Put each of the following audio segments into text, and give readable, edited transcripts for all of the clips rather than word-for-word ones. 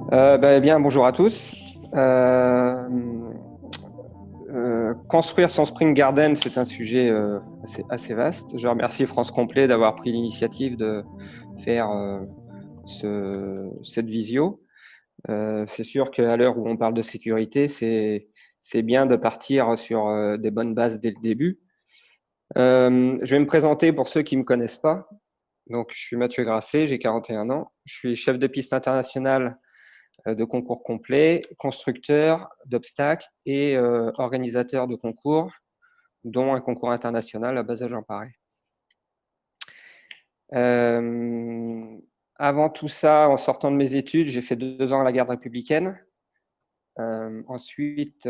Bien, bonjour à tous. Construire son Spring Garden, c'est un sujet assez vaste. Je remercie France Complet d'avoir pris l'initiative de faire cette visio. C'est sûr qu'à l'heure où on parle de sécurité, c'est bien de partir sur des bonnes bases dès le début. Je vais me présenter pour ceux qui ne me connaissent pas. Donc, je suis Mathieu Grasset, j'ai 41 ans. Je suis chef de piste international de concours complets, constructeur d'obstacles et organisateur de concours, dont un concours international à Bazas-Jean-Paray. Avant tout ça, en sortant de mes études, j'ai fait 2 ans à la garde républicaine. Ensuite,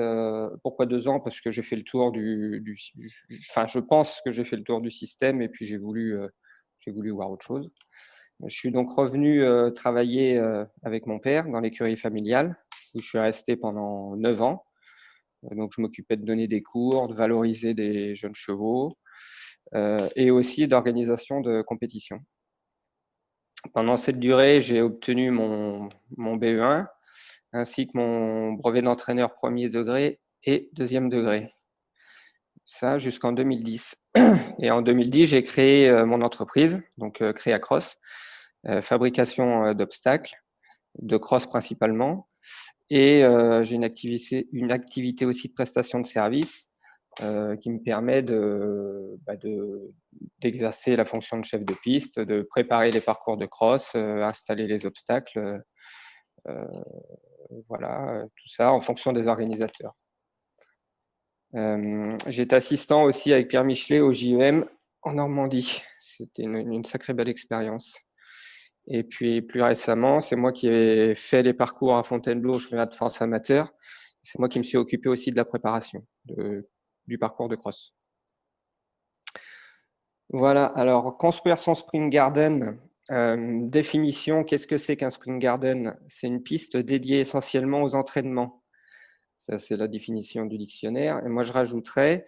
pourquoi 2 ans? Parce que j'ai fait le tour enfin, je pense que j'ai fait le tour du système et puis j'ai voulu voir autre chose. Je suis donc revenu travailler avec mon père dans l'écurie familiale, où je suis resté pendant 9 ans. Donc, je m'occupais de donner des cours, de valoriser des jeunes chevaux et aussi d'organisation de compétitions. Pendant cette durée, j'ai obtenu mon BE1 ainsi que mon brevet d'entraîneur premier degré et deuxième degré. Ça jusqu'en 2010. Et en 2010, j'ai créé mon entreprise, donc Créacross, fabrication d'obstacles, de cross principalement. Et j'ai une activité aussi de prestation de services qui me permet d'exercer la fonction de chef de piste, de préparer les parcours de cross, installer les obstacles, voilà, tout ça en fonction des organisateurs. J'étais assistant aussi avec Pierre Michelet au JEM en Normandie. C'était une sacrée belle expérience. Et puis plus récemment, c'est moi qui ai fait les parcours à Fontainebleau au championnat de France amateur. C'est moi qui me suis occupé aussi de la préparation du parcours de cross. Voilà, alors construire son Spring Garden, définition, qu'est-ce que c'est qu'un Spring Garden? C'est une piste dédiée essentiellement aux entraînements. Ça, c'est la définition du dictionnaire. Et moi, je rajouterais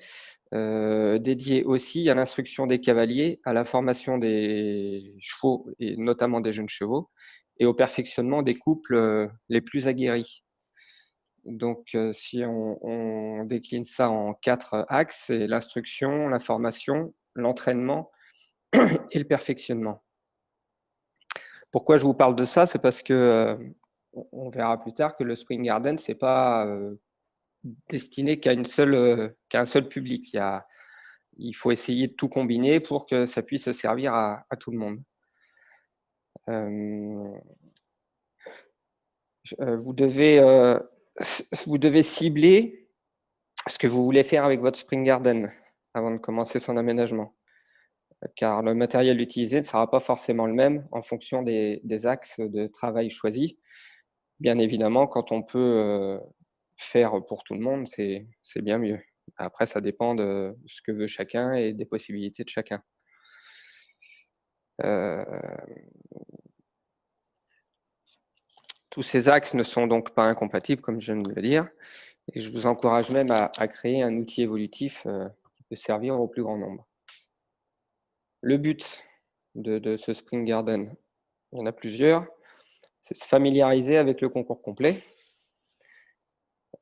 dédié aussi à l'instruction des cavaliers, à la formation des chevaux, et notamment des jeunes chevaux, et au perfectionnement des couples les plus aguerris. Donc, si on décline ça en 4 axes, c'est l'instruction, la formation, l'entraînement et le perfectionnement. Pourquoi je vous parle de ça? C'est parce que on verra plus tard que le Spring Garden, c'est pas destiné qu'à un seul public. Il faut essayer de tout combiner pour que ça puisse servir à tout le monde. Vous devez cibler ce que vous voulez faire avec votre Spring Garden avant de commencer son aménagement, car le matériel utilisé ne sera pas forcément le même en fonction des axes de travail choisis. Bien évidemment, quand on peut faire pour tout le monde, c'est bien mieux. Après, ça dépend de ce que veut chacun et des possibilités de chacun. Tous ces axes ne sont donc pas incompatibles, comme je viens de le dire, et je vous encourage même à créer un outil évolutif qui peut servir au plus grand nombre. Le but de ce Spring Garden, il y en a plusieurs, c'est se familiariser avec le concours complet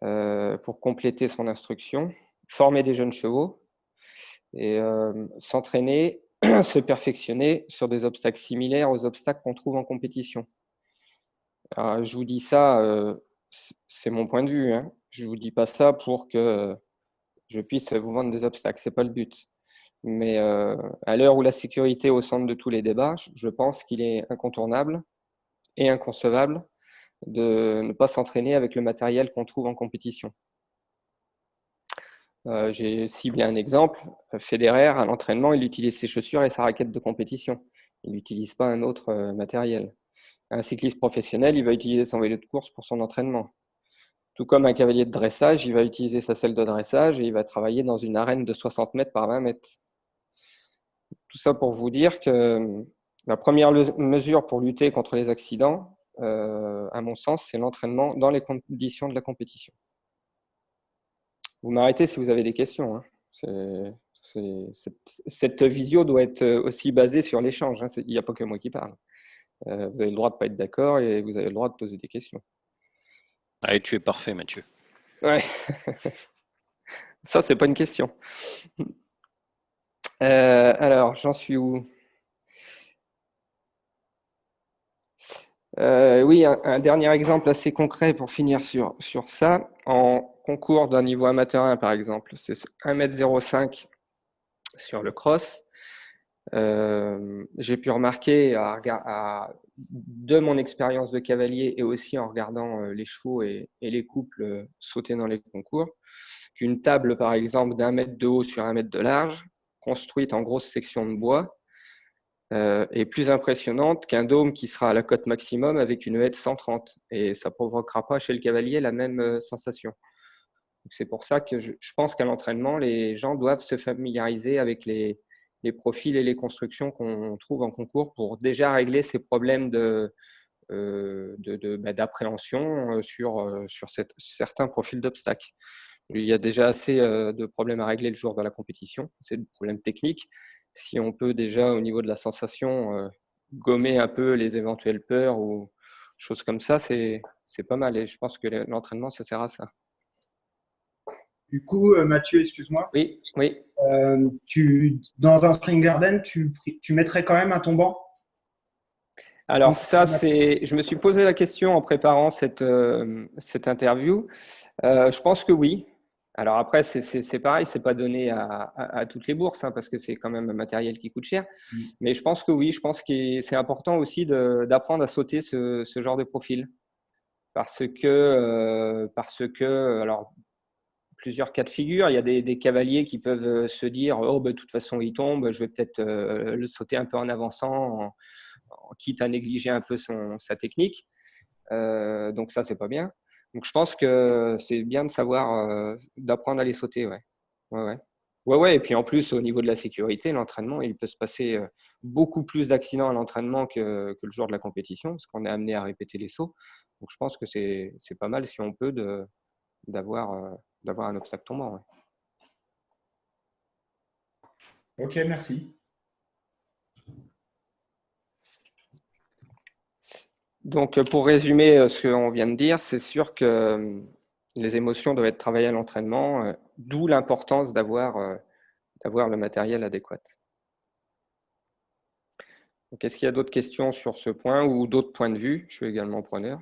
pour compléter son instruction, former des jeunes chevaux et s'entraîner, se perfectionner sur des obstacles similaires aux obstacles qu'on trouve en compétition. Alors, je vous dis ça, c'est mon point de vue, hein. Je ne vous dis pas ça pour que je puisse vous vendre des obstacles, ce n'est pas le but. Mais à l'heure où la sécurité est au centre de tous les débats, je pense qu'il est incontournable et inconcevable de ne pas s'entraîner avec le matériel qu'on trouve en compétition. J'ai ciblé un exemple. Federer, à l'entraînement, il utilise ses chaussures et sa raquette de compétition. Il n'utilise pas un autre matériel. Un cycliste professionnel, il va utiliser son vélo de course pour son entraînement. Tout comme un cavalier de dressage, il va utiliser sa selle de dressage et il va travailler dans une arène de 60 mètres par 20 mètres. Tout ça pour vous dire que la première mesure pour lutter contre les accidents, à mon sens, c'est l'entraînement dans les conditions de la compétition. Vous m'arrêtez si vous avez des questions, hein. Cette visio doit être aussi basée sur l'échange, hein. Il n'y a pas que moi qui parle. Vous avez le droit de ne pas être d'accord et vous avez le droit de poser des questions. Allez, tu es parfait, Mathieu. Ouais, ça, c'est pas une question. Alors, j'en suis où? Oui, un dernier exemple assez concret pour finir sur ça. En concours d'un niveau amateur 1, par exemple, c'est 1,05 m sur le cross. J'ai pu remarquer, de mon expérience de cavalier et aussi en regardant les chevaux et les couples sauter dans les concours, qu'une table, par exemple, d'1 m de haut sur 1 m de large, construite en grosse section de bois, est plus impressionnante qu'un dôme qui sera à la cote maximum avec une haie de 130. Et ça ne provoquera pas chez le cavalier la même sensation. C'est pour ça que je pense qu'à l'entraînement, les gens doivent se familiariser avec les profils et les constructions qu'on trouve en concours pour déjà régler ces problèmes d'appréhension sur certains profils d'obstacles. Il y a déjà assez de problèmes à régler le jour de la compétition, c'est le problème technique. Si on peut déjà, au niveau de la sensation, gommer un peu les éventuelles peurs ou choses comme ça, c'est pas mal. Et je pense que l'entraînement, ça sert à ça. Du coup, Mathieu, excuse-moi, Oui, oui. dans un Spring Garden, tu mettrais quand même un tombant? Alors ça, je me suis posé la question en préparant cette interview. Je pense que oui. Alors après, c'est pareil, c'est pas donné à toutes les bourses, hein, parce que c'est quand même un matériel qui coûte cher. Mais je pense que oui, je pense que c'est important aussi d'apprendre à sauter ce genre de profil. Parce que, alors, plusieurs cas de figure. Il y a des cavaliers qui peuvent se dire, oh, bah, de toute façon, il tombe, je vais peut-être le sauter un peu en avançant, quitte à négliger un peu sa technique. Donc ça, c'est pas bien. Donc je pense que c'est bien de savoir, d'apprendre à les sauter, ouais. Ouais, ouais. Ouais, ouais. Et puis en plus, au niveau de la sécurité, l'entraînement, il peut se passer beaucoup plus d'accidents à l'entraînement que le jour de la compétition, parce qu'on est amené à répéter les sauts. Donc je pense que c'est pas mal si on peut d'avoir un obstacle tombant, ouais. Ok, merci. Donc, pour résumer ce qu'on vient de dire, c'est sûr que les émotions doivent être travaillées à l'entraînement, d'où l'importance d'avoir le matériel adéquat. Donc, est-ce qu'il y a d'autres questions sur ce point ou d'autres points de vue? Je suis également preneur.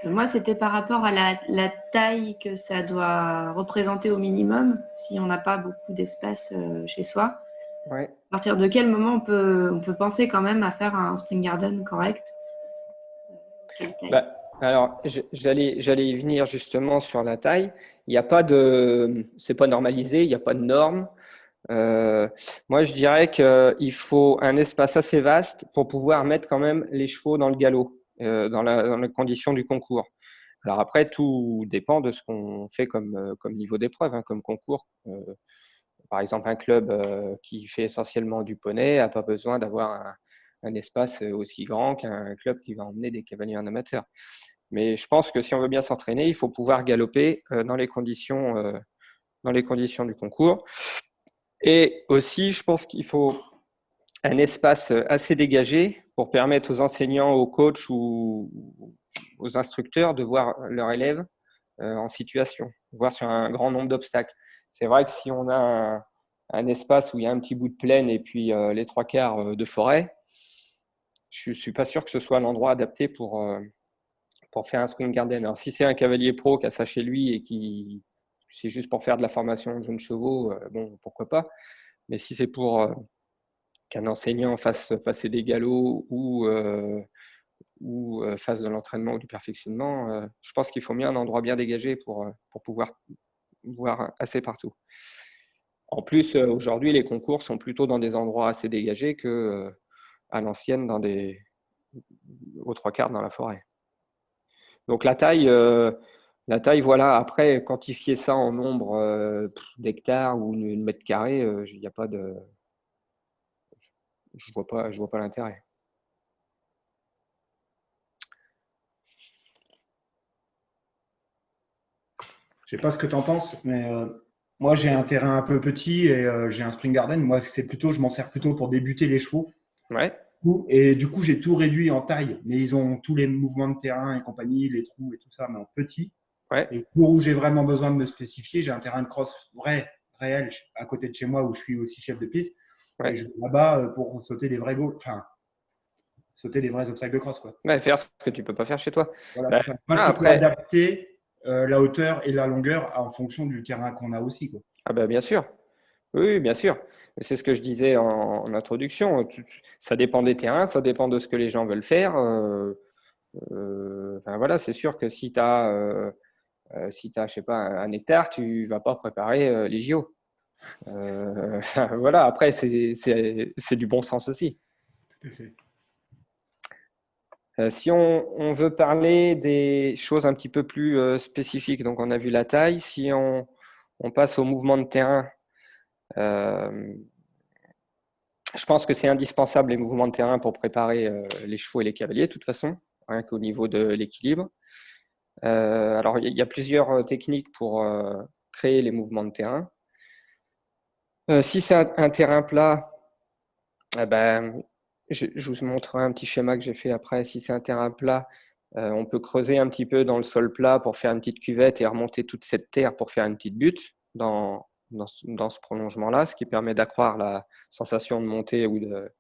Moi, c'était par rapport à la taille que ça doit représenter au minimum si on n'a pas beaucoup d'espace chez soi. Ouais. À partir de quel moment on peut penser quand même à faire un spring garden correct? Alors, j'allais y venir justement sur la taille. Il n'y a pas c'est pas normalisé, il n'y a pas de normes. Moi, je dirais qu'il faut un espace assez vaste pour pouvoir mettre quand même les chevaux dans le galop, dans les conditions du concours. Alors après, tout dépend de ce qu'on fait comme niveau d'épreuve, hein, comme concours. Par exemple, un club qui fait essentiellement du poney n'a pas besoin d'avoir un espace aussi grand qu'un club qui va emmener des cavaliers en amateur. Mais je pense que si on veut bien s'entraîner, il faut pouvoir galoper dans les conditions du concours. Et aussi, je pense qu'il faut un espace assez dégagé pour permettre aux enseignants, aux coachs ou aux instructeurs de voir leurs élèves en situation, voir sur un grand nombre d'obstacles. C'est vrai que si on a un espace où il y a un petit bout de plaine et puis les 3/4 de forêt, je ne suis pas sûr que ce soit l'endroit adapté pour faire un spring garden. Alors si c'est un cavalier pro qui a ça chez lui et qui c'est juste pour faire de la formation de jeunes chevaux, bon, pourquoi pas. Mais si c'est pour qu'un enseignant fasse passer des galops ou fasse de l'entraînement ou du perfectionnement, je pense qu'il faut mieux un endroit bien dégagé pour pouvoir voir assez partout. En plus, aujourd'hui, les concours sont plutôt dans des endroits assez dégagés que à l'ancienne aux 3/4 dans la forêt. Donc la taille, voilà. Après, quantifier ça en nombre d'hectares ou de mètres carrés, il n'y a pas de, je vois pas l'intérêt. Je sais pas ce que tu en penses, mais moi j'ai un terrain un peu petit et j'ai un spring garden. Moi, je m'en sers plutôt pour débuter les chevaux. Ouais. Du coup, j'ai tout réduit en taille, mais ils ont tous les mouvements de terrain et compagnie, les trous et tout ça, mais en petit. Ouais. Et pour où j'ai vraiment besoin de me spécifier, j'ai un terrain de cross réel, à côté de chez moi, où je suis aussi chef de piste. Ouais. Et je vais là-bas pour sauter des vrais goals, enfin, sauter des vrais obstacles de cross, quoi. Ouais, faire ce que tu peux pas faire chez toi. Voilà, Bah, c'est ça. Moi, je peux après, adapter la hauteur et la longueur en fonction du terrain qu'on a aussi, quoi. ah bah, bien sûr. Oui, bien sûr. C'est ce que je disais en introduction. Ça dépend des terrains, ça dépend de ce que les gens veulent faire. Enfin, voilà, c'est sûr que si tu as, je sais pas, 1 hectare, tu vas pas préparer les JO. Voilà, après, c'est du bon sens aussi. Tout à fait. Si on veut parler des choses un petit peu plus spécifiques, donc on a vu la taille, si on passe au mouvement de terrain, je pense que c'est indispensable les mouvements de terrain pour préparer les chevaux et les cavaliers, de toute façon, rien qu'au niveau de l'équilibre. Alors, il y a plusieurs techniques pour créer les mouvements de terrain. Si c'est un terrain plat, ben, je vous montrerai un petit schéma que j'ai fait après. Si c'est un terrain plat, on peut creuser un petit peu dans le sol plat pour faire une petite cuvette et remonter toute cette terre pour faire une petite butte dans ce prolongement-là, ce qui permet d'accroître la sensation de montée ou de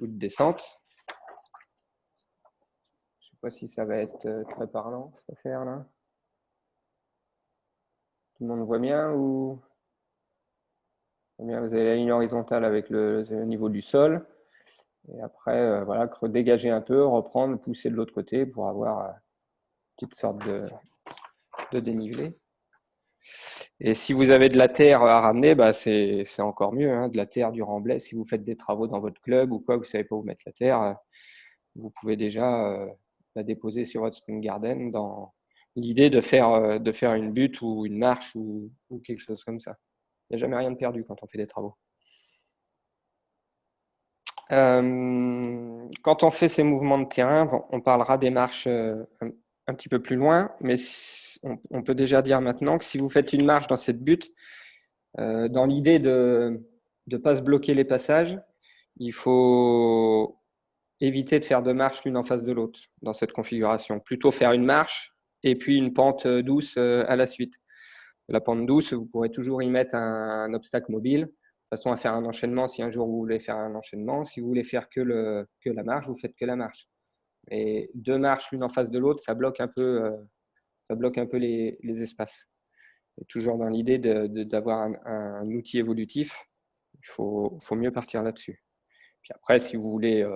descente. Je ne sais pas si ça va être très parlant, cette affaire-là. Tout le monde voit bien ou bien, vous avez la ligne horizontale avec le niveau du sol. Et après, voilà, dégager un peu, reprendre, pousser de l'autre côté pour avoir une petite sorte de dénivelé. Et si vous avez de la terre à ramener, bah c'est encore mieux, hein, de la terre du remblai. Si vous faites des travaux dans votre club ou quoi, vous ne savez pas où mettre la terre, vous pouvez déjà la déposer sur votre spring garden dans l'idée de faire une butte ou une marche ou quelque chose comme ça. Il n'y a jamais rien de perdu quand on fait des travaux. Quand on fait ces mouvements de terrain, on parlera des marches un petit peu plus loin, mais on peut déjà dire maintenant que si vous faites une marche dans cette butte, dans l'idée de ne pas se bloquer les passages, il faut éviter de faire 2 marches l'une en face de l'autre dans cette configuration. Plutôt faire une marche et puis une pente douce à la suite. La pente douce, vous pourrez toujours y mettre un obstacle mobile, de façon à faire un enchaînement si un jour vous voulez faire un enchaînement. Si vous voulez faire que la marche, vous faites que la marche. Et 2 marches l'une en face de l'autre, ça bloque un peu les espaces. Et toujours dans l'idée d'avoir un outil évolutif, il faut mieux partir là-dessus. Puis après, si vous voulez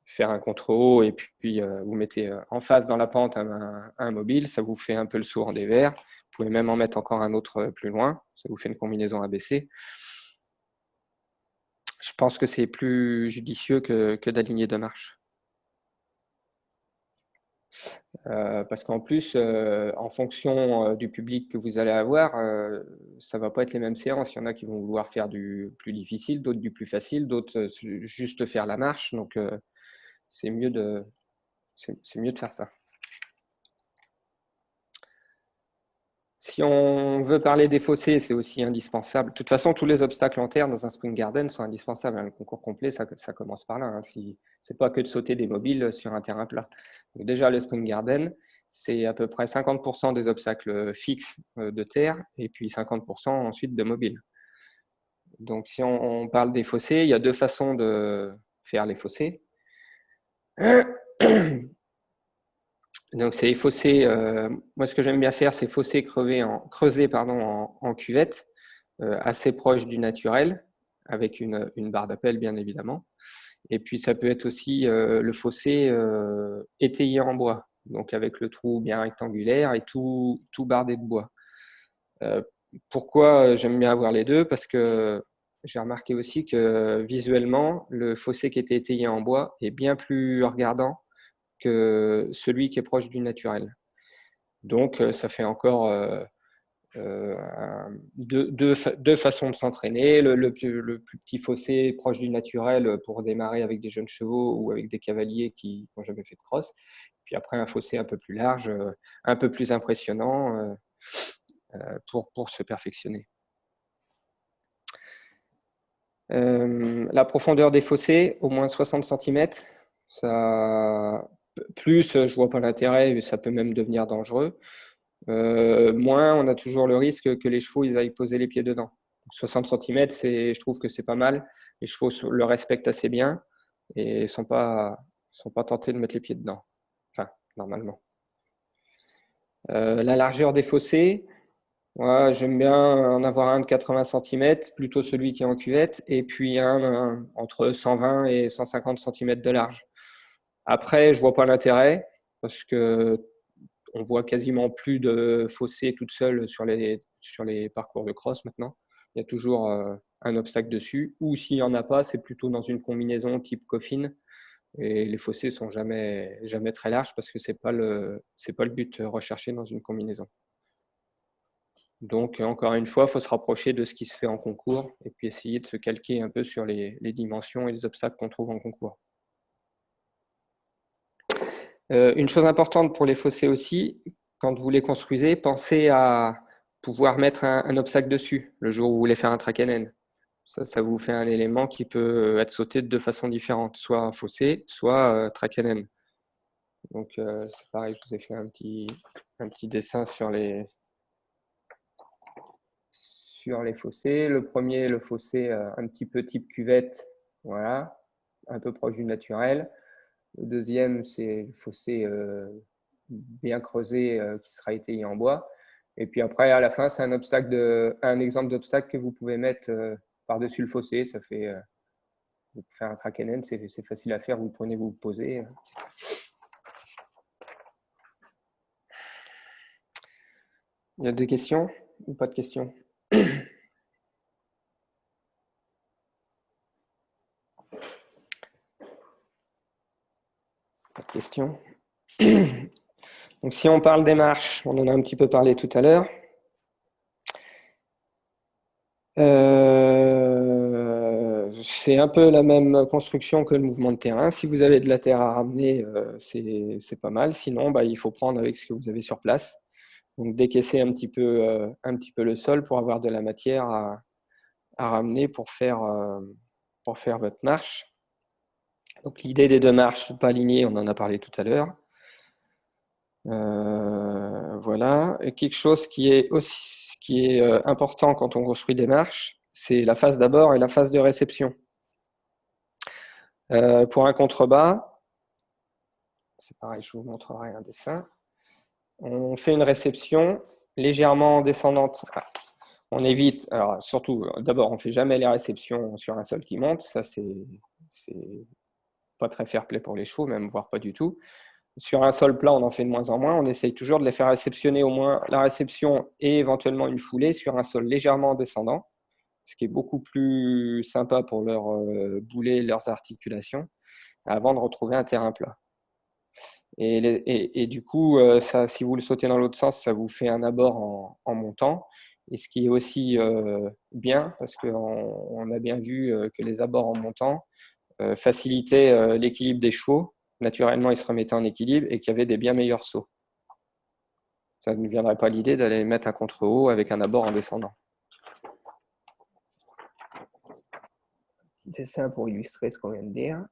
faire un contre-haut et puis vous mettez en face dans la pente un mobile, ça vous fait un peu le saut en dévers. Vous pouvez même en mettre encore un autre plus loin. Ça vous fait une combinaison ABC. Je pense que c'est plus judicieux que d'aligner 2 marches. Parce qu'en plus, en fonction du public que vous allez avoir, ça ne va pas être les mêmes séances. Il y en a qui vont vouloir faire du plus difficile, d'autres du plus facile, d'autres juste faire la marche. Donc, c'est mieux de faire ça. Si on veut parler des fossés, c'est aussi indispensable. De toute façon, tous les obstacles en terre dans un spring garden sont indispensables. Le concours complet, ça commence par là. Hein. Si, c'est pas que de sauter des mobiles sur un terrain plat. Donc déjà, le spring garden, c'est à peu près 50% des obstacles fixes de terre et puis 50% ensuite de mobiles. Donc si on parle des fossés, il y a 2 façons de faire les fossés. Donc, c'est les fossés. Moi, ce que j'aime bien faire, c'est fossés creusés en cuvette, assez proche du naturel, avec une barre d'appel, bien évidemment. Et puis, ça peut être aussi le fossé étayé en bois, donc avec le trou bien rectangulaire et tout bardé de bois. Pourquoi j'aime bien avoir les deux? Parce que j'ai remarqué aussi que visuellement, le fossé qui était étayé en bois est bien plus regardant que celui qui est proche du naturel. Donc, ça fait encore deux façons de s'entraîner. Le plus petit fossé proche du naturel pour démarrer avec des jeunes chevaux ou avec des cavaliers qui n'ont jamais fait de cross. Puis après, un fossé un peu plus large, un peu plus impressionnant pour se perfectionner. La profondeur des fossés, au moins 60 cm. Ça, plus, je ne vois pas l'intérêt, ça peut même devenir dangereux. Moins, on a toujours le risque que les chevaux ils aillent poser les pieds dedans. 60 cm, je trouve que c'est pas mal. Les chevaux le respectent assez bien et ne sont pas tentés de mettre les pieds dedans. Enfin, normalement. La largeur des fossés, ouais, j'aime bien en avoir un de 80 cm, plutôt celui qui est en cuvette, et puis un entre 120 et 150 cm de large. Après, je vois pas l'intérêt parce que on voit quasiment plus de fossés toutes seules sur les parcours de cross maintenant. Il y a toujours un obstacle dessus, ou s'il n'y en a pas, c'est plutôt dans une combinaison type coffin. Et les fossés sont jamais très larges parce que c'est pas le but recherché dans une combinaison. Donc, encore une fois, il faut se rapprocher de ce qui se fait en concours et puis essayer de se calquer un peu sur les dimensions et les obstacles qu'on trouve en concours. Une chose importante pour les fossés aussi, quand vous les construisez, pensez à pouvoir mettre un obstacle dessus le jour où vous voulez faire un track and end. Ça vous fait un élément qui peut être sauté de deux façons différentes, soit un fossé, soit track and end. Donc, c'est pareil, je vous ai fait un petit dessin sur les fossés. Le premier, le fossé un petit peu type cuvette, voilà, un peu proche du naturel. Le deuxième, c'est le fossé bien creusé qui sera étayé en bois. Et puis après, à la fin, c'est un exemple d'obstacle que vous pouvez mettre par-dessus le fossé. Ça fait faire un track and end, c'est facile à faire. Vous le prenez, vous le posez. Il y a des questions ou pas de questions? Pas de questions. Donc, si on parle des marches, on en a un petit peu parlé tout à l'heure. C'est un peu la même construction que le mouvement de terrain. Si vous avez de la terre à ramener, c'est pas mal. Sinon, il faut prendre avec ce que vous avez sur place. Donc, décaisser un petit peu le sol pour avoir de la matière à ramener pour faire votre marche. Donc, l'idée des deux marches pas alignées, on en a parlé tout à l'heure. Voilà. Et quelque chose qui est important quand on construit des marches, c'est la phase d'abord et la phase de réception. Pour un contrebas, c'est pareil, je vous montrerai un dessin. On fait une réception légèrement descendante. On évite, alors surtout, d'abord, on ne fait jamais les réceptions sur un sol qui monte. Ça, c'est pas très fair-play pour les chevaux, même voire pas du tout. Sur un sol plat, on en fait de moins en moins. On essaye toujours de les faire réceptionner au moins la réception et éventuellement une foulée sur un sol légèrement descendant, ce qui est beaucoup plus sympa pour leurs boulets, leurs articulations, avant de retrouver un terrain plat. Et du coup, ça, si vous le sautez dans l'autre sens, ça vous fait un abord en montant. Et ce qui est aussi bien, parce qu'on a bien vu que les abords en montant facilitaient l'équilibre des chevaux. Naturellement, ils se remettaient en équilibre et qu'il y avait des bien meilleurs sauts. Ça ne viendrait pas l'idée d'aller mettre un contre-haut avec un abord en descendant. Petit dessin pour illustrer ce qu'on vient de dire.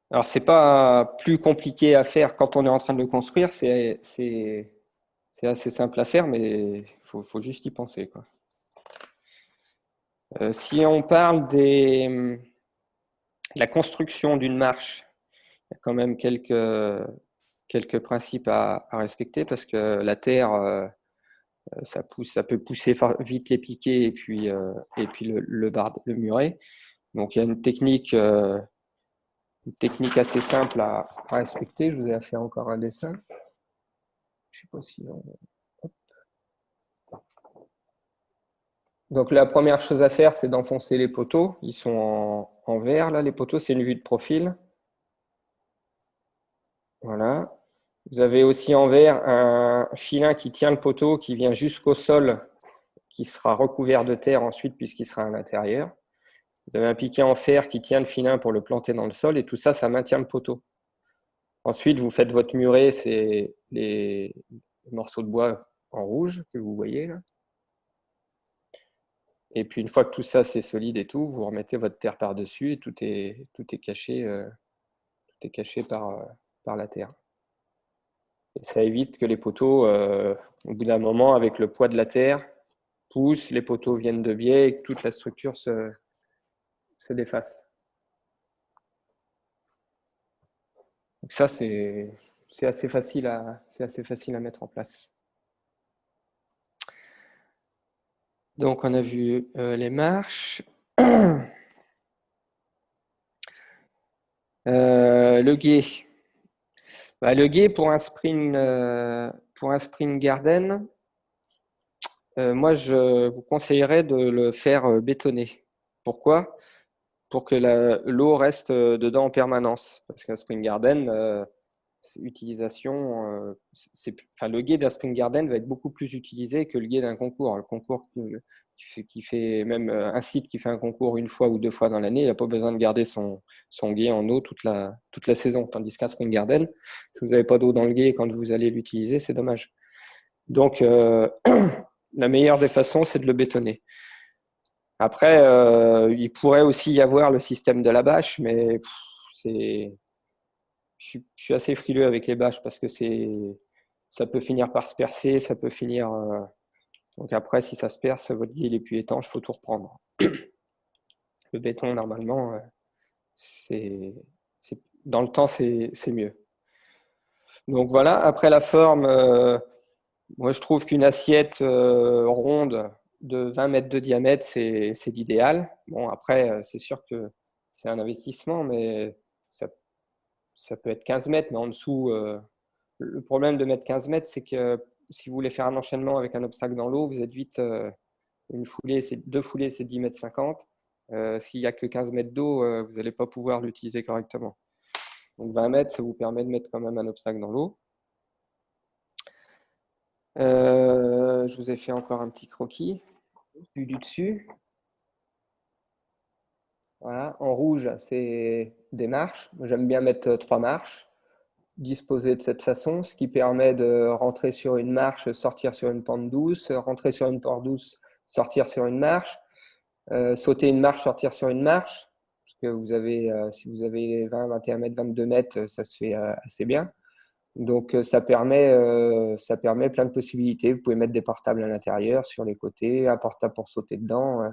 Alors, ce n'est pas plus compliqué à faire quand on est en train de le construire, c'est assez simple à faire, mais il faut juste y penser, quoi. Si on parle de la construction d'une marche, il y a quand même quelques principes à respecter parce que la terre, ça peut pousser vite les piquets et puis le muret. Donc, il y a une technique assez simple à respecter. Je vous ai fait encore un dessin. Je ne sais pas si Donc, la première chose à faire, c'est d'enfoncer les poteaux. Ils sont en vert, là, les poteaux, c'est une vue de profil. Voilà. Vous avez aussi en vert un filin qui tient le poteau, qui vient jusqu'au sol, qui sera recouvert de terre ensuite, puisqu'il sera à l'intérieur. Vous avez un piquet en fer qui tient le filin pour le planter dans le sol et tout ça, ça maintient le poteau. Ensuite, vous faites votre muret, c'est les morceaux de bois en rouge que vous voyez là. Et puis, une fois que tout ça, c'est solide et tout, vous remettez votre terre par-dessus et tout est caché, par la terre. Et ça évite que les poteaux, au bout d'un moment, avec le poids de la terre, poussent, les poteaux viennent de biais et que toute la structure se déface. Donc ça, c'est assez facile à mettre en place. Donc, on a vu les marches. Le gué. Le gué pour un spring garden, moi, je vous conseillerais de le faire bétonner. Pourquoi? Pour que l'eau reste dedans en permanence. Parce qu'un spring garden, le gué d'un spring garden va être beaucoup plus utilisé que le gué d'un concours. Le concours qui fait même un site qui fait un concours une fois ou 2 fois dans l'année, il n'a pas besoin de garder son gué en eau toute la saison. Tandis qu'un spring garden, si vous n'avez pas d'eau dans le gué quand vous allez l'utiliser, c'est dommage. Donc, la meilleure des façons, c'est de le bétonner. Après, il pourrait aussi y avoir le système de la bâche, mais je suis assez frileux avec les bâches parce que ça peut finir par se percer, ça peut finir. Donc après, si ça se perce, votre gué est plus étanche, il faut tout reprendre. Le béton, normalement, dans le temps, c'est mieux. Donc voilà, après la forme, moi je trouve qu'une assiette ronde de 20 mètres de diamètre, c'est l'idéal. Bon, après, c'est sûr que c'est un investissement, mais ça peut être 15 mètres, mais en dessous, le problème de mettre 15 mètres, c'est que si vous voulez faire un enchaînement avec un obstacle dans l'eau, vous êtes vite deux foulées, c'est 10 mètres 50. S'il n'y a que 15 mètres d'eau, vous n'allez pas pouvoir l'utiliser correctement. Donc 20 mètres, ça vous permet de mettre quand même un obstacle dans l'eau. Je vous ai fait encore un petit croquis du dessus. Voilà. En rouge, c'est des marches. J'aime bien mettre 3 marches disposées de cette façon, ce qui permet de rentrer sur une marche, sortir sur une pente douce, rentrer sur une pente douce, sortir sur une marche, sauter une marche, sortir sur une marche. Parce que si vous avez 20, 21 mètres, 22 mètres, ça se fait assez bien. Donc, ça permet plein de possibilités. Vous pouvez mettre des portables à l'intérieur, sur les côtés, un portable pour sauter dedans.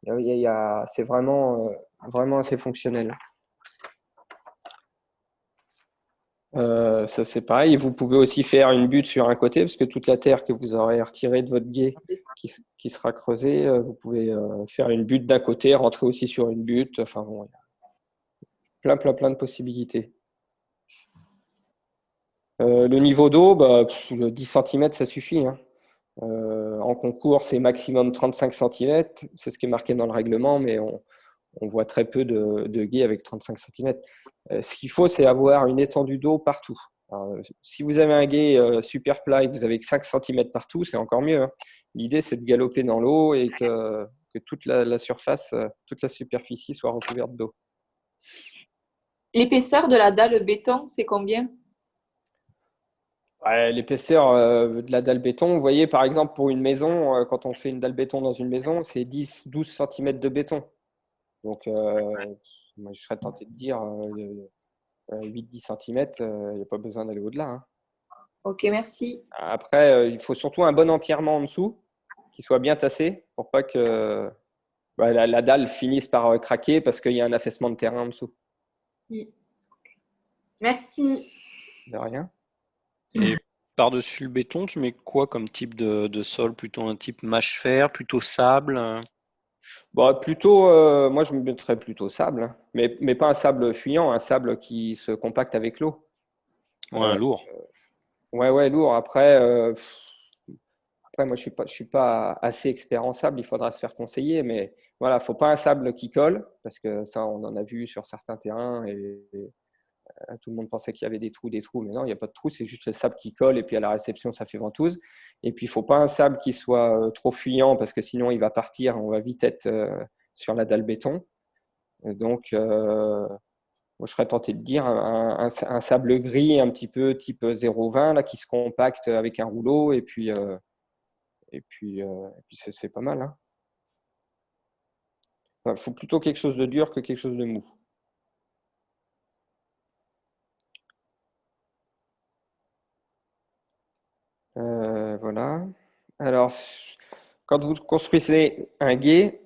C'est vraiment assez fonctionnel. Ça, c'est pareil. Vous pouvez aussi faire une butte sur un côté, parce que toute la terre que vous aurez retirée de votre gué qui sera creusée, vous pouvez faire une butte d'un côté, rentrer aussi sur une butte. Enfin bon, il y a plein de possibilités. Le niveau d'eau, 10 cm, ça suffit. Hein. En concours, c'est maximum 35 cm. C'est ce qui est marqué dans le règlement, mais on voit très peu de gués avec 35 cm. Ce qu'il faut, c'est avoir une étendue d'eau partout. Alors, si vous avez un gué super plat et que vous avez que 5 cm partout, c'est encore mieux. Hein. L'idée, c'est de galoper dans l'eau et que toute la surface, toute la superficie soit recouverte d'eau. L'épaisseur de la dalle béton, c'est combien? L'épaisseur de la dalle béton, vous voyez, par exemple, pour une maison, quand on fait une dalle béton dans une maison, c'est 10-12 cm de béton. Donc, moi, je serais tenté de dire 8-10 cm, il n'y a pas besoin d'aller au-delà. Hein. Ok, merci. Après, il faut surtout un bon empierrement en dessous, qui soit bien tassé, pour pas que la dalle finisse par craquer parce qu'il y a un affaissement de terrain en dessous. Merci. De rien. Et par-dessus le béton, tu mets quoi comme type de sol? Plutôt un type mâche-fer, plutôt sable? Plutôt, moi je me mettrais plutôt sable, hein. mais pas un sable fuyant, un sable qui se compacte avec l'eau. Ouais, lourd. Ouais, lourd. Après, moi je suis pas assez expert en sable, il faudra se faire conseiller, mais voilà, faut pas un sable qui colle, parce que ça on en a vu sur certains terrains et tout le monde pensait qu'il y avait des trous, mais non, il n'y a pas de trous, c'est juste le sable qui colle et puis à la réception, ça fait ventouse. Et puis, il ne faut pas un sable qui soit trop fuyant parce que sinon, il va partir, on va vite être sur la dalle béton. Et donc, moi, je serais tenté de dire un sable gris un petit peu type 0,20 là, qui se compacte avec un rouleau et puis c'est pas mal. Hein. Enfin, faut plutôt quelque chose de dur que quelque chose de mou. Voilà. Alors, quand vous construisez un gué,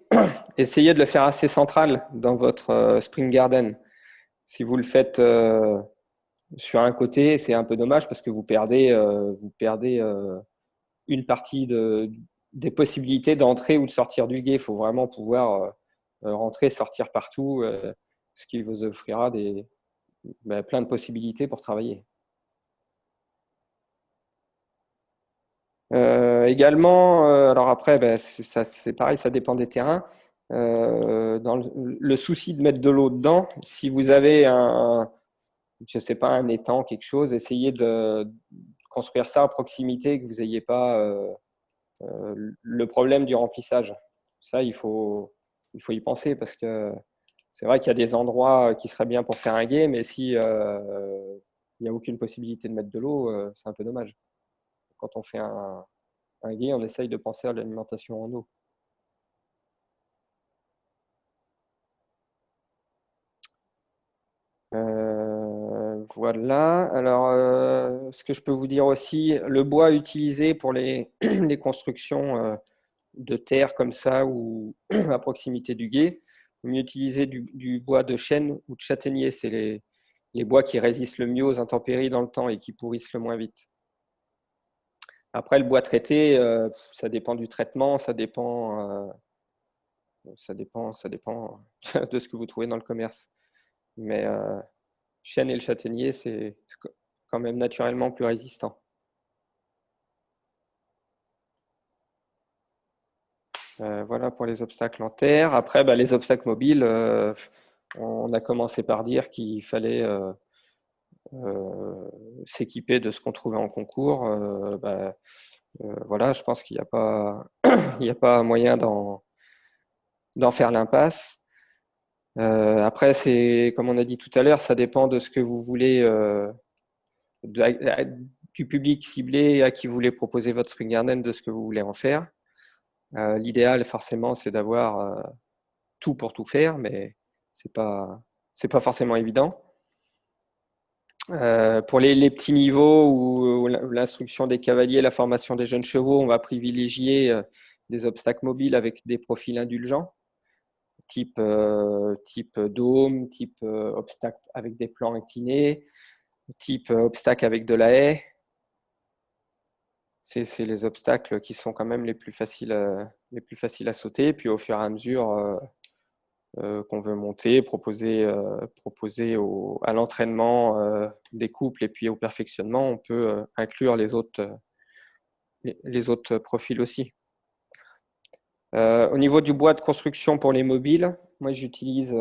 essayez de le faire assez central dans votre spring garden. Si vous le faites sur un côté, c'est un peu dommage parce que vous perdez une partie des possibilités d'entrer ou de sortir du gué. Il faut vraiment pouvoir rentrer, sortir partout, ce qui vous offrira plein de possibilités pour travailler. Également, alors après, c'est pareil, ça dépend des terrains. Dans le souci de mettre de l'eau dedans, si vous avez je sais pas, un étang, quelque chose, essayez de construire ça à proximité, que vous n'ayez pas le problème du remplissage. Ça, il faut y penser parce que c'est vrai qu'il y a des endroits qui seraient bien pour faire un gué, mais si il n'y a aucune possibilité de mettre de l'eau, c'est un peu dommage. Quand on fait un gué, on essaye de penser à l'alimentation en eau. Voilà. Alors, ce que je peux vous dire aussi, le bois utilisé pour les constructions de terre comme ça ou à proximité du gué, il vaut mieux utiliser du bois de chêne ou de châtaignier. C'est les bois qui résistent le mieux aux intempéries dans le temps et qui pourrissent le moins vite. Après, le bois traité, ça dépend du traitement, ça dépend de ce que vous trouvez dans le commerce. Mais chêne et le châtaignier, c'est quand même naturellement plus résistant. Voilà pour les obstacles en terre. Après, les obstacles mobiles, on a commencé par dire qu'il fallait s'équiper de ce qu'on trouvait en concours. Voilà, je pense qu'il n'y a pas, il n'y a pas moyen d'en faire l'impasse. Après, c'est comme on a dit tout à l'heure, ça dépend de ce que vous voulez, du public ciblé à qui vous voulez proposer votre spring garden, de ce que vous voulez en faire. L'idéal, forcément, c'est d'avoir tout pour tout faire, mais c'est pas forcément évident. Pour les petits niveaux ou l'instruction des cavaliers, la formation des jeunes chevaux, on va privilégier des obstacles mobiles avec des profils indulgents, type dôme, type obstacle avec des plans inclinés, type obstacle avec de la haie. C'est les obstacles qui sont quand même les plus faciles à sauter. Puis au fur et à mesure qu'on veut monter, proposer à l'entraînement des couples et puis au perfectionnement, on peut inclure les autres profils aussi. Au niveau du bois de construction pour les mobiles, moi j'utilise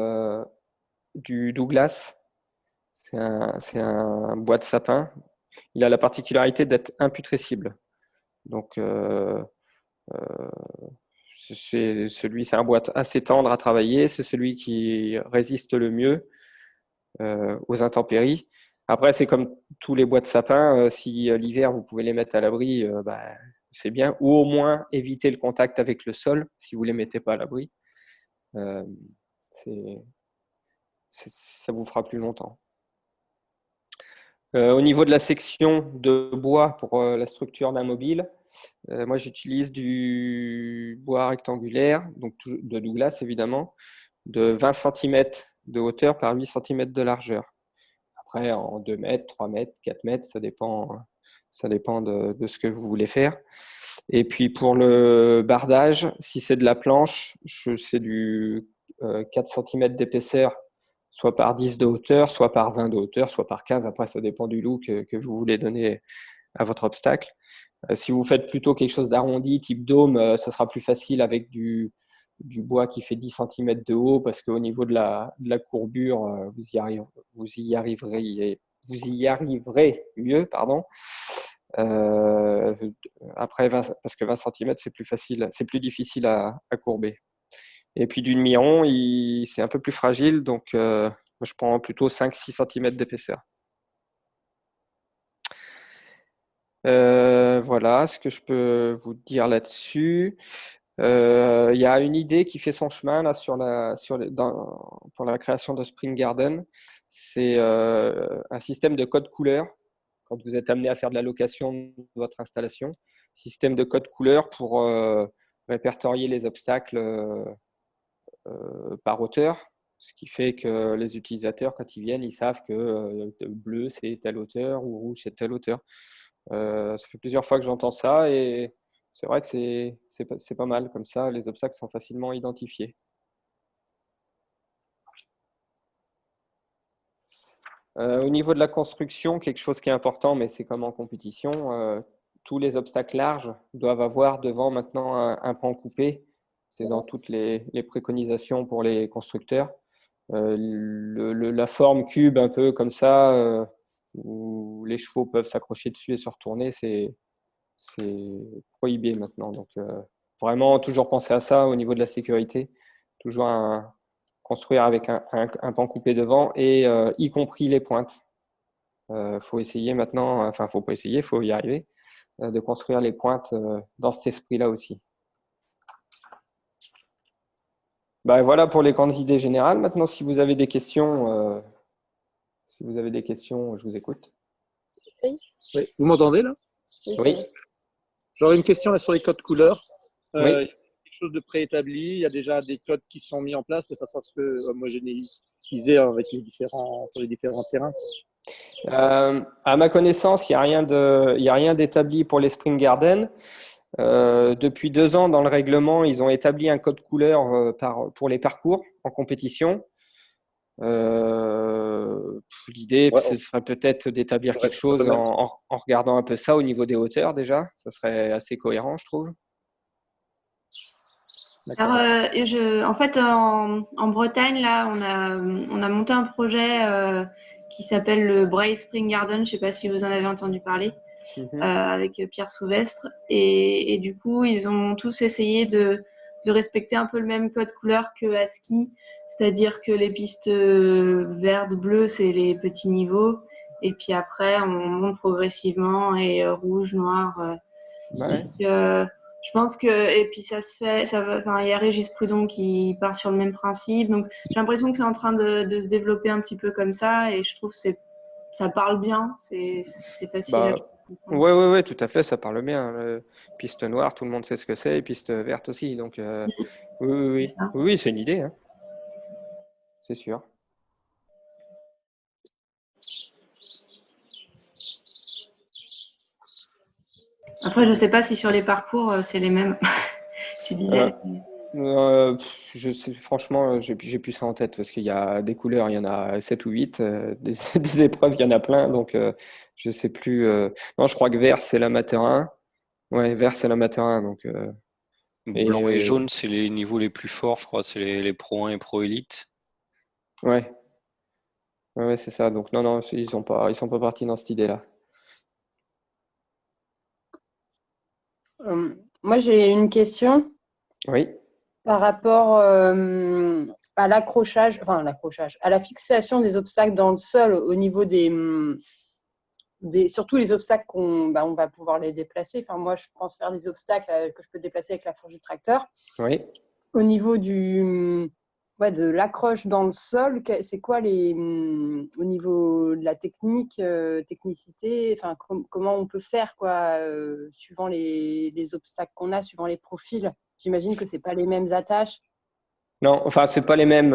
du Douglas. C'est un bois de sapin. Il a la particularité d'être imputrescible. Donc, c'est un bois assez tendre à travailler. C'est celui qui résiste le mieux aux intempéries. Après, c'est comme tous les bois de sapin. Si l'hiver, vous pouvez les mettre à l'abri, c'est bien. Ou au moins éviter le contact avec le sol si vous ne les mettez pas à l'abri. Ça vous fera plus longtemps. Au niveau de la section de bois pour la structure d'un mobile, moi j'utilise du bois rectangulaire, donc de Douglas évidemment, de 20 cm de hauteur par 8 cm de largeur. Après en 2 mètres, 3 mètres, 4 mètres, ça dépend de ce que vous voulez faire. Et puis pour le bardage, si c'est de la planche, c'est du 4 cm d'épaisseur, soit par 10 de hauteur, soit par 20 de hauteur, soit par 15. Après, ça dépend du look que vous voulez donner à votre obstacle. Si vous faites plutôt quelque chose d'arrondi, type dôme, ça sera plus facile avec du bois qui fait 10 cm de haut, parce qu'au niveau de la courbure, vous y arriverez mieux. Après, parce que 20 cm, c'est plus difficile à courber. Et puis du demi-rond, c'est un peu plus fragile, donc moi, je prends plutôt 5-6 cm d'épaisseur. Voilà ce que je peux vous dire là-dessus. Il y a une idée qui fait son chemin là, pour la création de Spring Garden. C'est un système de code couleur quand vous êtes amené à faire de la location de votre installation. Système de code couleur pour répertorier les obstacles par hauteur. Ce qui fait que les utilisateurs, quand ils viennent, ils savent que bleu, c'est telle hauteur ou rouge, c'est telle hauteur. Ça fait plusieurs fois que j'entends ça et c'est vrai que c'est pas mal. Comme ça, les obstacles sont facilement identifiés. Au niveau de la construction, quelque chose qui est important, mais c'est comme en compétition, tous les obstacles larges doivent avoir devant maintenant un pan coupé. C'est dans toutes les préconisations pour les constructeurs. La forme cube un peu comme ça, où les chevaux peuvent s'accrocher dessus et se retourner, c'est prohibé maintenant. Donc, vraiment, toujours penser à ça au niveau de la sécurité. Toujours construire avec un pan coupé devant et y compris les pointes. Faut essayer maintenant, enfin, faut pas essayer, faut y arriver, de construire les pointes dans cet esprit-là aussi. Ben, voilà pour les grandes idées générales. Maintenant, si vous avez des questions, je vous écoute. Oui. Vous m'entendez là? Oui. J'aurais une question là sur les codes couleurs. Oui. Il y a quelque chose de préétabli, il y a déjà des codes qui sont mis en place de façon à ce que homogénéiser avec les différents terrains. À ma connaissance, il n'y a rien d'établi pour les Spring Garden. Depuis 2 ans, dans le règlement, ils ont établi un code couleur pour les parcours en compétition. L'idée, ce serait peut-être d'établir quelque chose en regardant un peu ça au niveau des hauteurs déjà. Ça serait assez cohérent, je trouve. Alors, en fait, en Bretagne, là, on a monté un projet qui s'appelle le Bray Spring Garden. Je ne sais pas si vous en avez entendu parler, avec Pierre Souvestre. Et du coup, ils ont tous essayé de respecter un peu le même code couleur que à ski. C'est-à-dire que les pistes vertes, bleues, c'est les petits niveaux. Et puis après, on monte progressivement et rouge, noir. Ouais. Je pense que, et puis ça se fait, il y a Régis Prudhomme qui part sur le même principe. Donc, j'ai l'impression que c'est en train de se développer un petit peu comme ça et je trouve que ça parle bien, c'est facile à comprendre. Ouais, tout à fait, ça parle bien. Piste noire, tout le monde sait ce que c'est, et piste verte aussi. Donc, oui, c'est une idée, hein. C'est sûr. Après, je ne sais pas si sur les parcours, c'est les mêmes. Tu disais. Je sais, franchement, j'ai plus ça en tête parce qu'il y a des couleurs, il y en a 7 ou 8, des épreuves, il y en a plein, donc je sais plus. Non, je crois que vert, c'est l'amateur 1. Ouais, vert, c'est l'amateur 1. Donc, blanc et jaune, c'est les niveaux les plus forts, je crois, c'est les Pro 1 et Pro Elite. Ouais, c'est ça. Donc, non, ils sont pas partis dans cette idée-là. Moi, j'ai une question. Oui. Par rapport à l'accrochage, à la fixation des obstacles dans le sol au niveau surtout les obstacles on va pouvoir les déplacer. Enfin, moi, je pense faire des obstacles que je peux déplacer avec la fourche du tracteur. Oui. Au niveau de l'accroche dans le sol, c'est quoi au niveau de la technicité, enfin, comment on peut faire suivant les obstacles qu'on a, suivant les profils. J'imagine que c'est pas les mêmes attaches. Non, enfin, c'est pas les mêmes.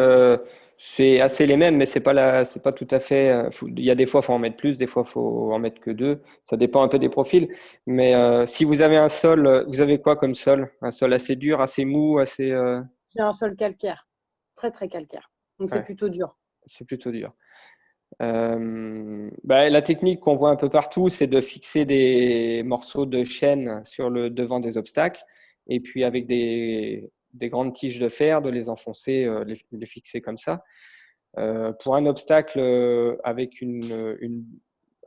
C'est assez les mêmes, mais c'est pas tout à fait. Il y a des fois, faut en mettre plus, des fois, faut en mettre que 2. Ça dépend un peu des profils. Mais si vous avez un sol, vous avez quoi comme sol? Un sol assez dur, assez mou, assez. J'ai un sol calcaire, très très calcaire. Donc c'est plutôt dur. C'est plutôt dur. La technique qu'on voit un peu partout, c'est de fixer des morceaux de chaîne sur le devant des obstacles, et puis avec des grandes tiges de fer, de les enfoncer, les fixer comme ça. Pour un obstacle avec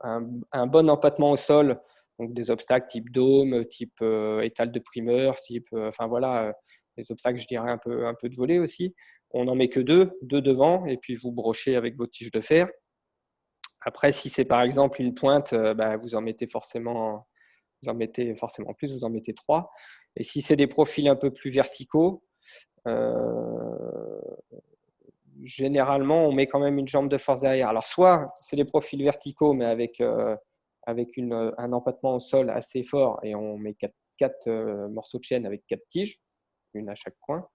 un bon empattement au sol, donc des obstacles type dôme, type étal de primeur, type, enfin voilà, les obstacles, je dirais, un peu de volée aussi. On n'en met que deux devant, et puis vous brochez avec votre tige de fer. Après, si c'est par exemple une pointe, vous en mettez forcément plus, vous en mettez 3. Et si c'est des profils un peu plus verticaux, généralement, on met quand même une jambe de force derrière. Alors, soit c'est des profils verticaux, mais avec un empattement au sol assez fort, et on met 4 morceaux de chaîne avec 4 tiges, une à chaque coin.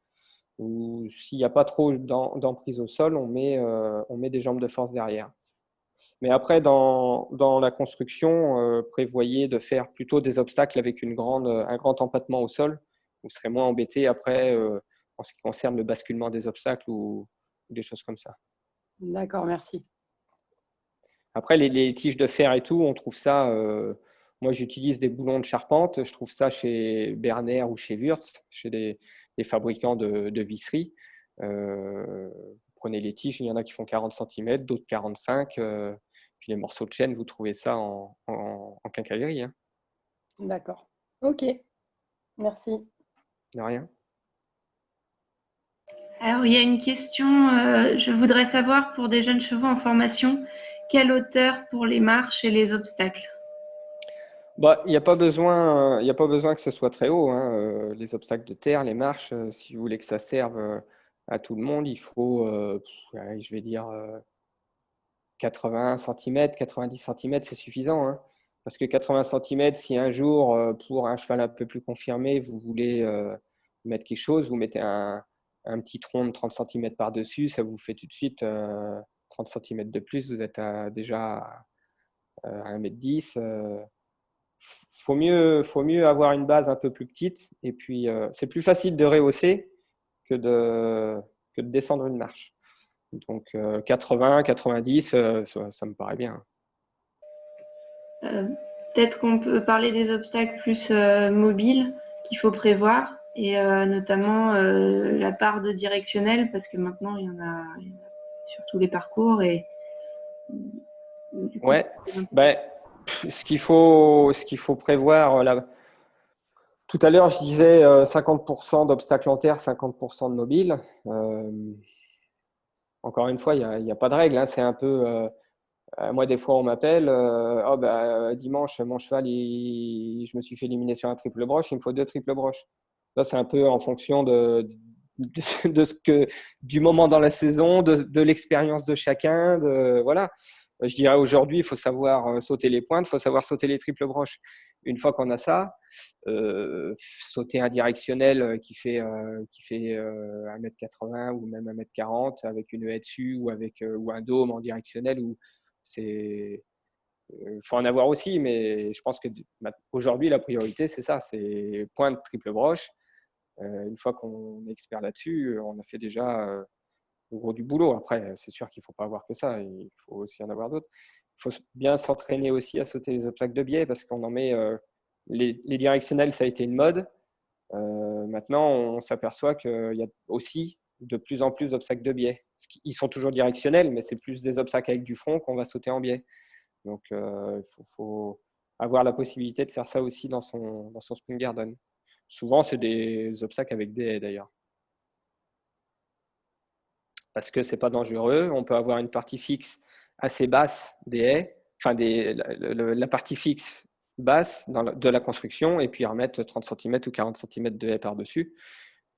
Ou s'il n'y a pas trop d'emprise au sol, on met des jambes de force derrière. Mais après, dans la construction, prévoyez de faire plutôt des obstacles avec un grand empattement au sol. Vous serez moins embêté après en ce qui concerne le basculement des obstacles ou des choses comme ça. D'accord, merci. Après, les tiges de fer et tout, on trouve ça. Moi, j'utilise des boulons de charpente. Je trouve ça chez Berner ou chez Wurtz, chez des fabricants de visserie. Prenez les tiges, il y en a qui font 40 cm, d'autres 45. Puis les morceaux de chaîne, vous trouvez ça en quincaillerie. Hein. D'accord. Ok. Merci. De rien. Alors, il y a une question. Je voudrais savoir, pour des jeunes chevaux en formation, quelle hauteur pour les marches et les obstacles? Il n'y a pas besoin que ce soit très haut. Hein. Les obstacles de terre, les marches, si vous voulez que ça serve à tout le monde, il faut, je vais dire, 80 cm, 90 cm, c'est suffisant. Hein. Parce que 80 cm, si un jour, pour un cheval un peu plus confirmé, vous voulez mettre quelque chose, vous mettez un petit tronc de 30 cm par-dessus, ça vous fait tout de suite 30 cm de plus, vous êtes déjà à 1,10 m. Faut mieux avoir une base un peu plus petite. Et puis, c'est plus facile de rehausser que de descendre une marche. Donc, 80, 90, ça me paraît bien. Peut-être qu'on peut parler des obstacles plus mobiles qu'il faut prévoir, et notamment la part de directionnel, parce que maintenant, il y en a sur tous les parcours. Et, du coup, ouais. Ce qu'il faut prévoir, tout à l'heure, je disais 50% d'obstacles en terre, 50% de mobile. Encore une fois, il n'y a pas de règle. Hein. C'est un peu… moi, des fois, on m'appelle dimanche, mon cheval, je me suis fait éliminer sur un triple broche, il me faut 2 triples broches. Là, c'est un peu en fonction du moment dans la saison, de l'expérience de chacun. Voilà. Je dirais aujourd'hui, il faut savoir sauter les pointes, il faut savoir sauter les triples broches. Une fois qu'on a ça, sauter un directionnel qui fait 1,80 m ou même 1,40 m avec une haie dessus ou un dôme en directionnel, il faut en avoir aussi, mais je pense qu'aujourd'hui, la priorité, c'est ça, c'est pointe, triple broche. Une fois qu'on est expert là-dessus, on a fait déjà le gros du boulot. Après, c'est sûr qu'il ne faut pas avoir que ça, il faut aussi en avoir d'autres. Il faut bien s'entraîner aussi à sauter les obstacles de biais parce qu'on en met… les directionnels, ça a été une mode. Maintenant, on s'aperçoit qu'il y a aussi de plus en plus d'obstacles de biais. Ils sont toujours directionnels, mais c'est plus des obstacles avec du front qu'on va sauter en biais. Donc, il faut avoir la possibilité de faire ça aussi dans son Spring Garden. Souvent, c'est des obstacles avec des haies d'ailleurs. Parce que ce n'est pas dangereux. On peut avoir une partie fixe assez basse des haies, enfin la partie fixe basse de la construction, et puis remettre 30 cm ou 40 cm de haies par-dessus.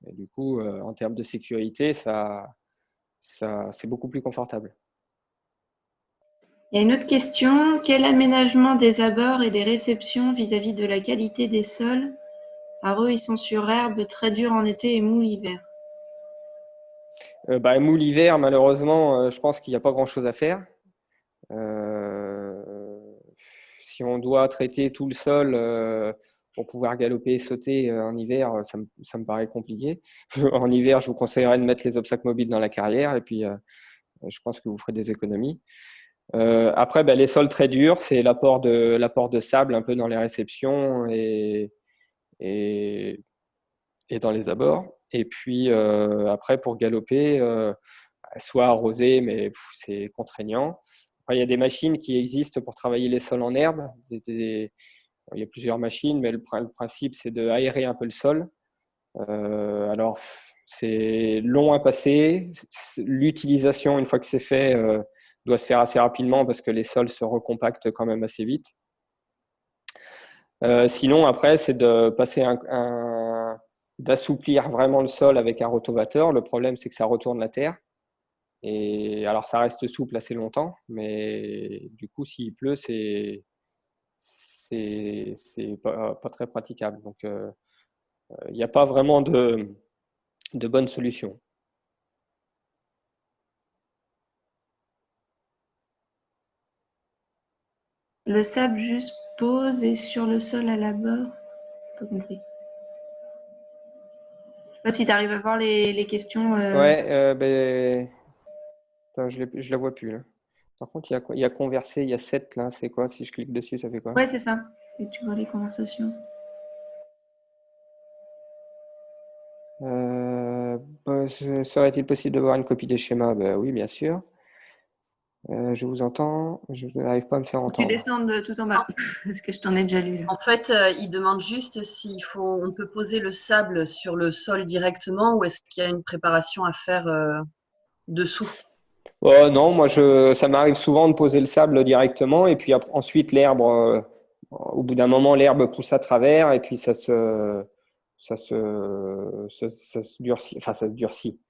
Et du coup, en termes de sécurité, c'est beaucoup plus confortable. Il y a une autre question. Quel aménagement des abords et des réceptions vis-à-vis de la qualité des sols? Alors eux, ils sont sur herbe, très dur en été et mou l'hiver. Mou l'hiver, malheureusement, je pense qu'il n'y a pas grand-chose à faire. Si on doit traiter tout le sol pour pouvoir galoper et sauter en hiver, ça me paraît compliqué. En hiver, je vous conseillerais de mettre les obstacles mobiles dans la carrière et puis je pense que vous ferez des économies. Après, les sols très durs, c'est l'apport de sable un peu dans les réceptions et dans les abords. Et puis après, pour galoper, soit arrosé, mais c'est contraignant. Après, il y a des machines qui existent pour travailler les sols en herbe. Il y a plusieurs machines, mais le principe, c'est d'aérer un peu le sol. Alors, c'est long à passer. L'utilisation, une fois que c'est fait, doit se faire assez rapidement parce que les sols se recompactent quand même assez vite. Sinon, après, c'est de passer d'assouplir vraiment le sol avec un rotovateur. Le problème, c'est que ça retourne la terre. Et alors, ça reste souple assez longtemps, mais du coup, s'il pleut, c'est pas très praticable. Donc, il n'y a pas vraiment de bonne solution. Le sable juste pose et sur le sol à la bord. Pas compris. Je sais pas si tu arrives à voir les questions. Ouais, attends, je la vois plus là. Par contre, il y a quoi? Il y a converser, il y a 7 là. C'est quoi? Si je clique dessus, ça fait quoi? Ouais, c'est ça. Et tu vois les conversations. Serait-il possible de voir une copie des schémas? Oui, bien sûr. Je vous entends. Je n'arrive pas à me faire Tu entendre. descends tout en bas, parce que je t'en ai déjà lu. Là. En fait, il demande juste on peut poser le sable sur le sol directement ou est-ce qu'il y a une préparation à faire dessous? Oh, non, moi, ça m'arrive souvent de poser le sable directement et puis ensuite l'herbe, au bout d'un moment, l'herbe pousse à travers et puis ça se durcit. Enfin, ça se durcit.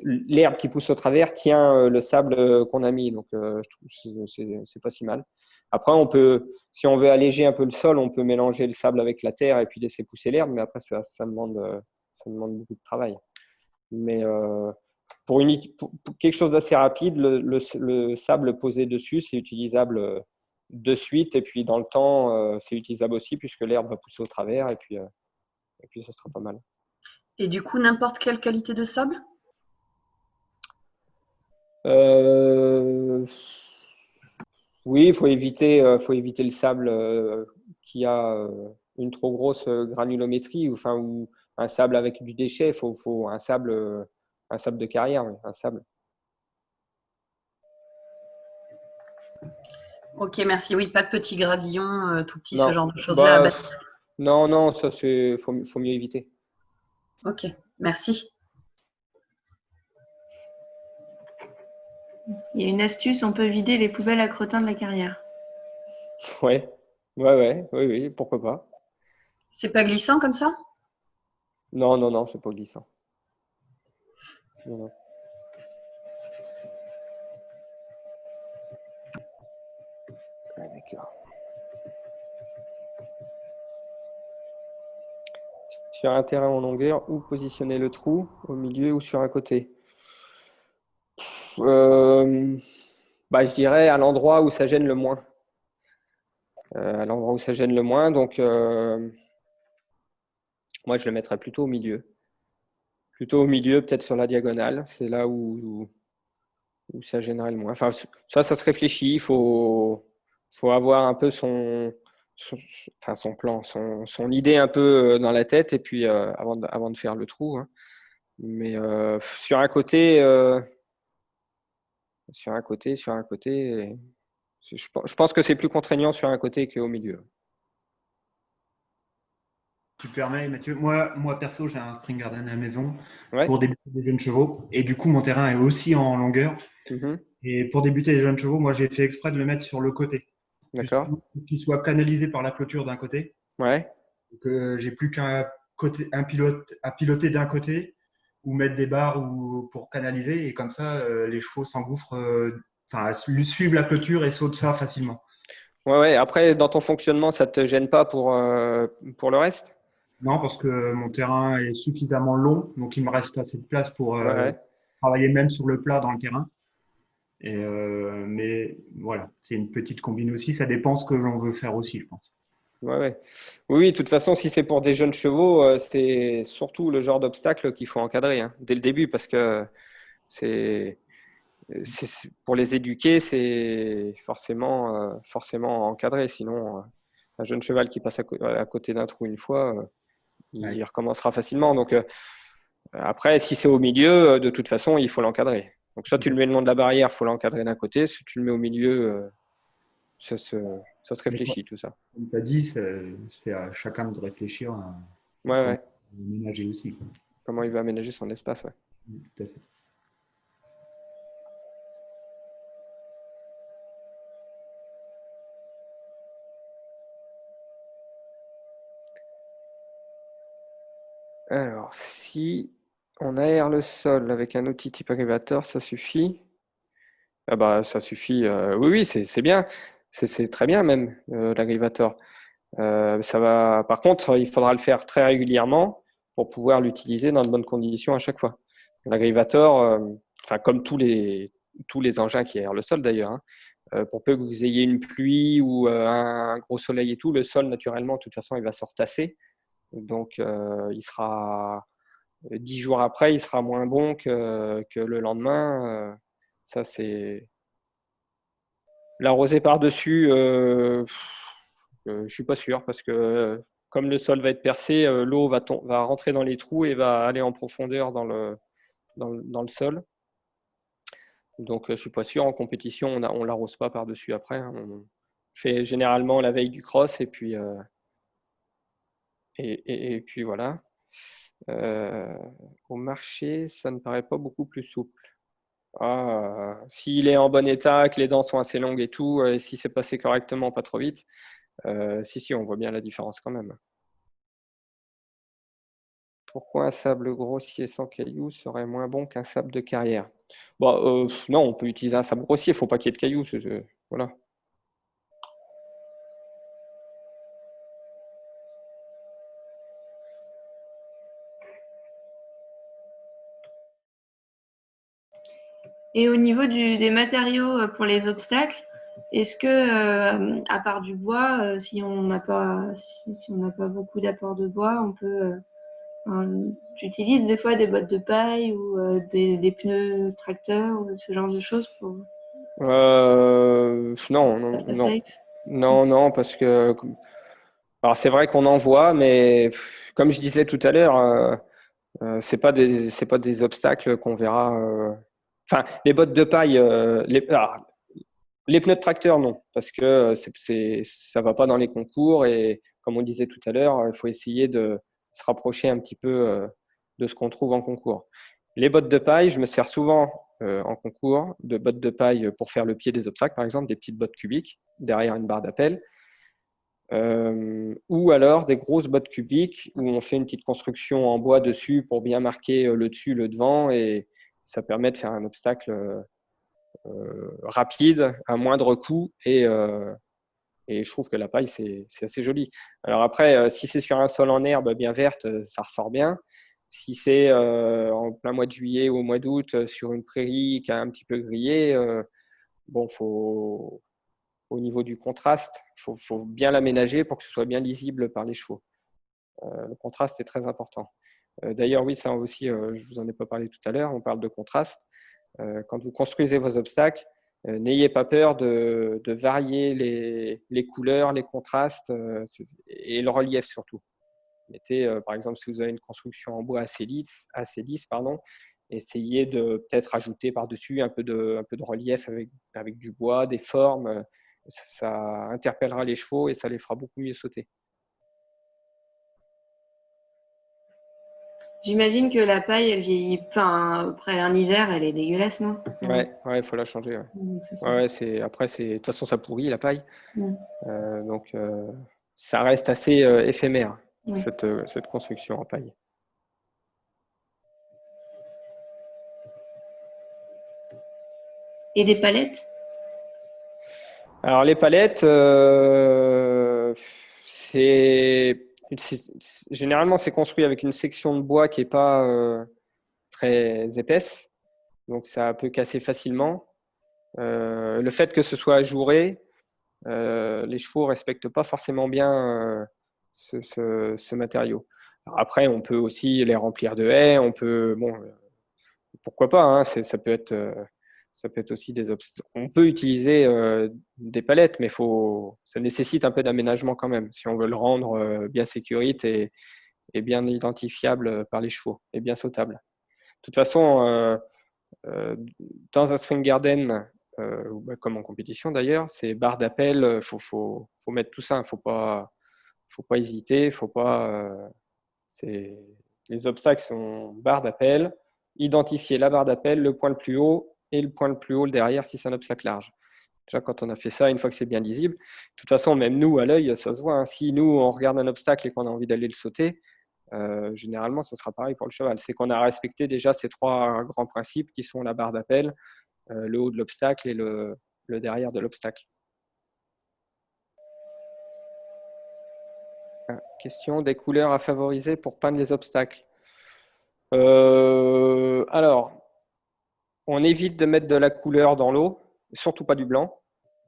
L'herbe qui pousse au travers tient le sable qu'on a mis, donc je trouve que c'est pas si mal. Après, si on veut alléger un peu le sol, on peut mélanger le sable avec la terre et puis laisser pousser l'herbe, mais après, ça demande beaucoup de travail. Mais pour quelque chose d'assez rapide, le sable posé dessus, c'est utilisable de suite et puis dans le temps, c'est utilisable aussi puisque l'herbe va pousser au travers et puis ça sera pas mal. Et du coup, n'importe quelle qualité de sable? Oui, il faut éviter le sable qui a une trop grosse granulométrie ou un sable avec du déchet. Il faut un sable de carrière, oui, un sable. Ok, merci. Oui, pas de petits gravillons, tout petits, Non, ce genre de choses-là. bah, non, ça faut mieux éviter. Ok, merci. Il y a une astuce, on peut vider les poubelles à crottin de la carrière. Ouais, oui, pourquoi pas. C'est pas glissant comme ça? Non, c'est pas glissant. Non. Ah, d'accord. Sur un terrain en longueur, où positionner le trou? Au milieu ou sur un côté? Je dirais à l'endroit où ça gêne le moins. Donc, moi, je le mettrais plutôt au milieu. Plutôt au milieu, peut-être sur la diagonale. C'est là où ça gênerait le moins. Enfin, ça se réfléchit. Il faut avoir un peu son plan, son idée un peu dans la tête et puis avant de faire le trou. Hein. Mais sur un côté, je pense que c'est plus contraignant sur un côté qu'au milieu. Tu permets, Mathieu. Moi perso, j'ai un Spring Garden à la maison Ouais. pour débuter des jeunes chevaux. Et du coup, mon terrain est aussi en longueur. Mhm. Et pour débuter les jeunes chevaux, moi, j'ai fait exprès de le mettre sur le côté. D'accord. Pour qu'il soit canalisé par la clôture d'un côté. Ouais. Donc, j'ai plus qu'un pilote à piloter d'un côté ou mettre des barres pour canaliser. Et comme ça, les chevaux s'engouffrent, suivent la clôture et sautent ça facilement. Ouais. Après, dans ton fonctionnement, ça te gêne pas pour le reste? Non, parce que mon terrain est suffisamment long, donc il me reste assez de place pour Ouais. travailler même sur le plat dans le terrain. Mais voilà, c'est une petite combine aussi. Ça dépend ce que l'on veut faire aussi, je pense. Ouais. Oui, de toute façon, si c'est pour des jeunes chevaux, c'est surtout le genre d'obstacle qu'il faut encadrer hein, dès le début parce que c'est pour les éduquer, c'est forcément encadré. Sinon, un jeune cheval qui passe à côté d'un trou une fois, il recommencera facilement. Donc, après, si c'est au milieu, de toute façon, il faut l'encadrer. Donc, soit tu le mets le long de la barrière, il faut l'encadrer d'un côté. Si tu le mets au milieu, ça se réfléchit tout ça. Comme tu as dit, c'est à chacun de réfléchir. Ouais. Ménager aussi, quoi. Comment il veut aménager son espace, ouais. Tout à fait. Alors, si on aère le sol avec un outil type aggravateur, ça suffit? Ah bah, ça suffit. Oui, oui, c'est bien. C'est très bien même, l'aggravateur. Ça va. Par contre, il faudra le faire très régulièrement pour pouvoir l'utiliser dans de bonnes conditions à chaque fois. L'aggravateur, enfin comme tous les engins qui aèrent le sol d'ailleurs, hein, pour peu que vous ayez une pluie ou un gros soleil et tout, le sol naturellement, de toute façon, il va se retasser. Donc, il sera 10 jours après, il sera moins bon que le lendemain. Ça, c'est l'arroser par-dessus. Je suis pas sûr parce que comme le sol va être percé, l'eau va rentrer dans les trous et va aller en profondeur dans le sol. Donc, je suis pas sûr. En compétition, on l'arrose pas par-dessus après, hein. On fait généralement la veille du cross et puis, et puis voilà. Au marché, ça ne paraît pas beaucoup plus souple. Ah, s'il est en bon état, que les dents sont assez longues et tout, et si c'est passé correctement, pas trop vite, si, on voit bien la différence quand même. Pourquoi un sable grossier sans cailloux serait moins bon qu'un sable de carrière? Bon, non, on peut utiliser un sable grossier, il ne faut pas qu'il y ait de cailloux. Voilà. Et au niveau des matériaux pour les obstacles, est-ce que, à part du bois, si on n'a pas beaucoup d'apport de bois, on peut, tu utilises des fois des bottes de paille ou des pneus tracteurs ou ce genre de choses pour Non, pas non, très non, safe? non, parce que alors c'est vrai qu'on en voit, mais comme je disais tout à l'heure, c'est pas des obstacles qu'on verra. Enfin, les bottes de paille, les pneus de tracteur, non, parce que ça va pas dans les concours et comme on disait tout à l'heure, il faut essayer de se rapprocher un petit peu de ce qu'on trouve en concours. Les bottes de paille, je me sers souvent en concours de bottes de paille pour faire le pied des obstacles, par exemple, des petites bottes cubiques derrière une barre d'appel. Ou alors des grosses bottes cubiques où on fait une petite construction en bois dessus pour bien marquer le dessus, le devant, et ça permet de faire un obstacle rapide, à moindre coût, et je trouve que la paille, c'est assez joli. Alors après, si c'est sur un sol en herbe bien verte, ça ressort bien. Si c'est en plein mois de juillet ou au mois d'août sur une prairie qui a un petit peu grillé, bon, au niveau du contraste, faut bien l'aménager pour que ce soit bien lisible par les chevaux. Le contraste est très important. D'ailleurs, oui, ça aussi, je ne vous en ai pas parlé tout à l'heure, on parle de contraste. Quand vous construisez vos obstacles, n'ayez pas peur de varier les couleurs, les contrastes et le relief surtout. Mettez, par exemple, si vous avez une construction en bois assez lisse, pardon, essayez de peut-être ajouter par-dessus un peu de relief avec du bois, des formes. Ça interpellera les chevaux et ça les fera beaucoup mieux sauter. J'imagine que la paille, elle vieillit, enfin, après un hiver, elle est dégueulasse, non? Ouais, il faut la changer. Ouais. C'est ça. Ouais, après, de toute façon, ça pourrit la paille. Mm. Donc, ça reste assez éphémère, Ouais. cette construction en paille. Et des palettes? Alors, les palettes, généralement, c'est construit avec une section de bois qui n'est pas très épaisse. Donc, ça peut casser facilement. Le fait que ce soit ajouré, les chevaux ne respectent pas forcément bien ce matériau. Alors après, on peut aussi les remplir de haies. Pourquoi pas, hein, ça peut être aussi des obstacles. On peut utiliser des palettes, mais ça nécessite un peu d'aménagement quand même, si on veut le rendre bien sécurité et bien identifiable par les chevaux et bien sautable. De toute façon, dans un spring garden, comme en compétition d'ailleurs, c'est barre d'appel, faut mettre tout ça, faut pas hésiter, Les obstacles sont barre d'appel, identifier la barre d'appel, le point le plus haut et le point le plus haut derrière si c'est un obstacle large. Déjà, quand on a fait ça, une fois que c'est bien lisible, de toute façon, même nous, à l'œil, ça se voit. Hein. Si nous, on regarde un obstacle et qu'on a envie d'aller le sauter, généralement, ce sera pareil pour le cheval. C'est qu'on a respecté déjà ces 3 grands principes qui sont la barre d'appel, le haut de l'obstacle et le derrière de l'obstacle. Question des couleurs à favoriser pour peindre les obstacles. Alors, on évite de mettre de la couleur dans l'eau, surtout pas du blanc,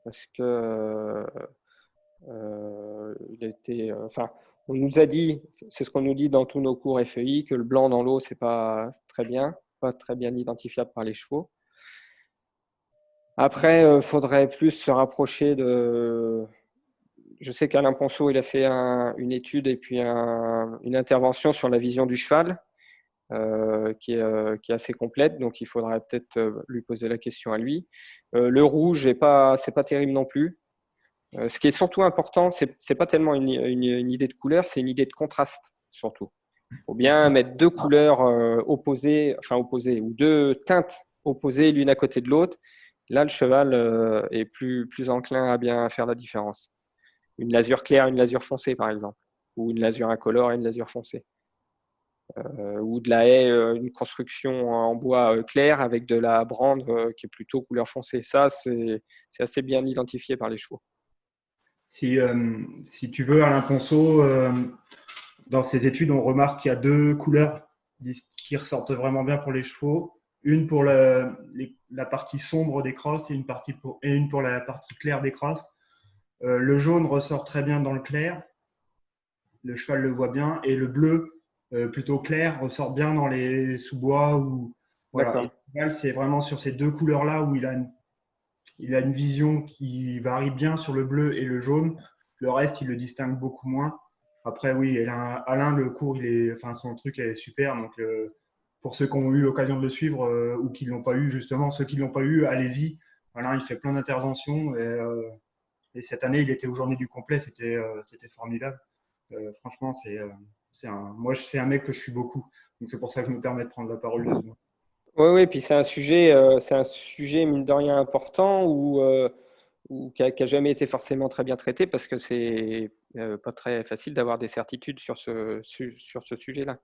parce que on nous a dit, c'est ce qu'on nous dit dans tous nos cours FEI, que le blanc dans l'eau, c'est pas très bien identifiable par les chevaux. Après, il faudrait plus se rapprocher de... Je sais qu'Alain Ponceau, il a fait une étude et puis une intervention sur la vision du cheval, qui est assez complète, donc il faudrait peut-être lui poser la question à lui. Le rouge, c'est pas terrible non plus. Ce qui est surtout important, c'est pas tellement une idée de couleur, c'est une idée de contraste surtout. Il faut bien mettre 2 couleurs opposées, ou 2 teintes opposées l'une à côté de l'autre. Là, le cheval est plus enclin à bien faire la différence. Une lasure claire, une lasure foncée, par exemple, ou une lasure incolore et une lasure foncée. Ou de la haie, une construction en bois clair avec de la brande qui est plutôt couleur foncée. Ça, c'est assez bien identifié par les chevaux. Si tu veux, Alain Ponceau, dans ses études, on remarque qu'il y a 2 couleurs qui ressortent vraiment bien pour les chevaux. Une pour la partie sombre des crosses et une pour la partie claire des crosses. Le jaune ressort très bien dans le clair. Le cheval le voit bien. Et le bleu, plutôt clair, ressort bien dans les sous-bois. Voilà. C'est vraiment sur ces 2 couleurs-là où il a une vision qui varie bien sur le bleu et le jaune. Le reste, il le distingue beaucoup moins. Après, oui, Alain, le cours, son truc est super. Donc, pour ceux qui ont eu l'occasion de le suivre ou qui ne l'ont pas eu, justement, ceux qui ne l'ont pas eu, allez-y. Alain, il fait plein d'interventions. Et cette année, il était aux Journées du complet. C'était formidable. Franchement, c'est un mec que je suis beaucoup. Donc, c'est pour ça que je me permets de prendre la parole 2 secondes. Oui, puis c'est un sujet, mine de rien, important qui n'a jamais été forcément très bien traité parce que c'est pas très facile d'avoir des certitudes sur ce sujet-là.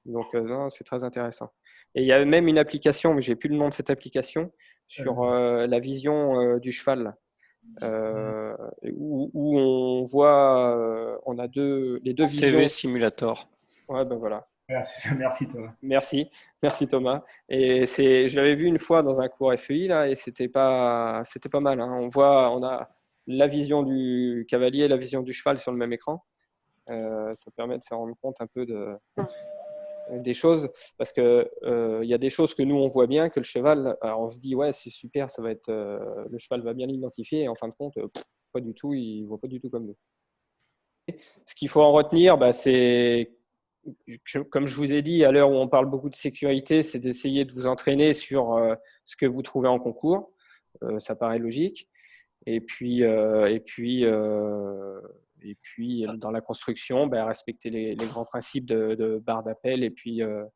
Donc, non, c'est très intéressant. Et il y a même une application, mais je n'ai plus le nom de cette application, sur la vision du cheval, où on voit, on a les 2 visions. CV Simulator. Ouais, ben voilà. Merci Thomas. Merci Thomas. Et je l'avais vu une fois dans un cours FEI là, et c'était pas mal. Hein. On a la vision du cavalier et la vision du cheval sur le même écran. Ça permet de se rendre compte un peu des choses, parce que y a des choses que nous on voit bien que le cheval. Alors on se dit ouais c'est super, ça va être le cheval va bien l'identifier, et en fin de compte pas du tout, il voit pas du tout comme nous. Ce qu'il faut en retenir, c'est comme je vous ai dit, à l'heure où on parle beaucoup de sécurité, c'est d'essayer de vous entraîner sur ce que vous trouvez en concours. Ça paraît logique. Et puis dans la construction, respecter les grands principes de barre d'appel et puis que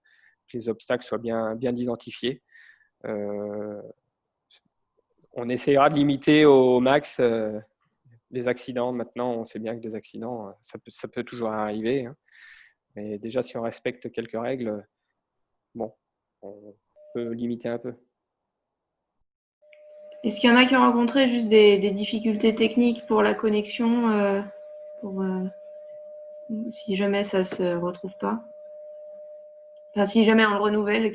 les obstacles soient bien identifiés. On essaiera de limiter au max les accidents. Maintenant, on sait bien que des accidents, ça peut toujours arriver. Hein. Mais déjà, si on respecte quelques règles, on peut limiter un peu. Est-ce qu'il y en a qui ont rencontré juste des difficultés techniques pour la connexion, si jamais ça se retrouve pas? Enfin, si jamais on le renouvelle.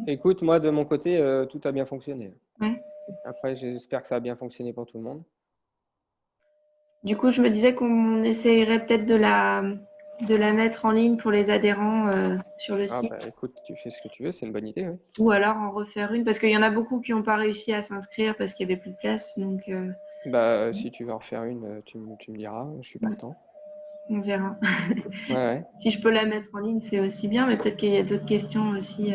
Écoute, moi, de mon côté, tout a bien fonctionné. Ouais. Après, j'espère que ça a bien fonctionné pour tout le monde. Du coup, je me disais qu'on essayerait peut-être de la mettre en ligne pour les adhérents sur le site. Écoute, tu fais ce que tu veux, c'est une bonne idée. Oui. Ou alors en refaire une, parce qu'il y en a beaucoup qui n'ont pas réussi à s'inscrire parce qu'il n'y avait plus de place. Donc, si tu veux en refaire une, tu me diras, je suis partant. On verra. Ouais. Si je peux la mettre en ligne, c'est aussi bien, mais peut-être qu'il y a d'autres questions aussi.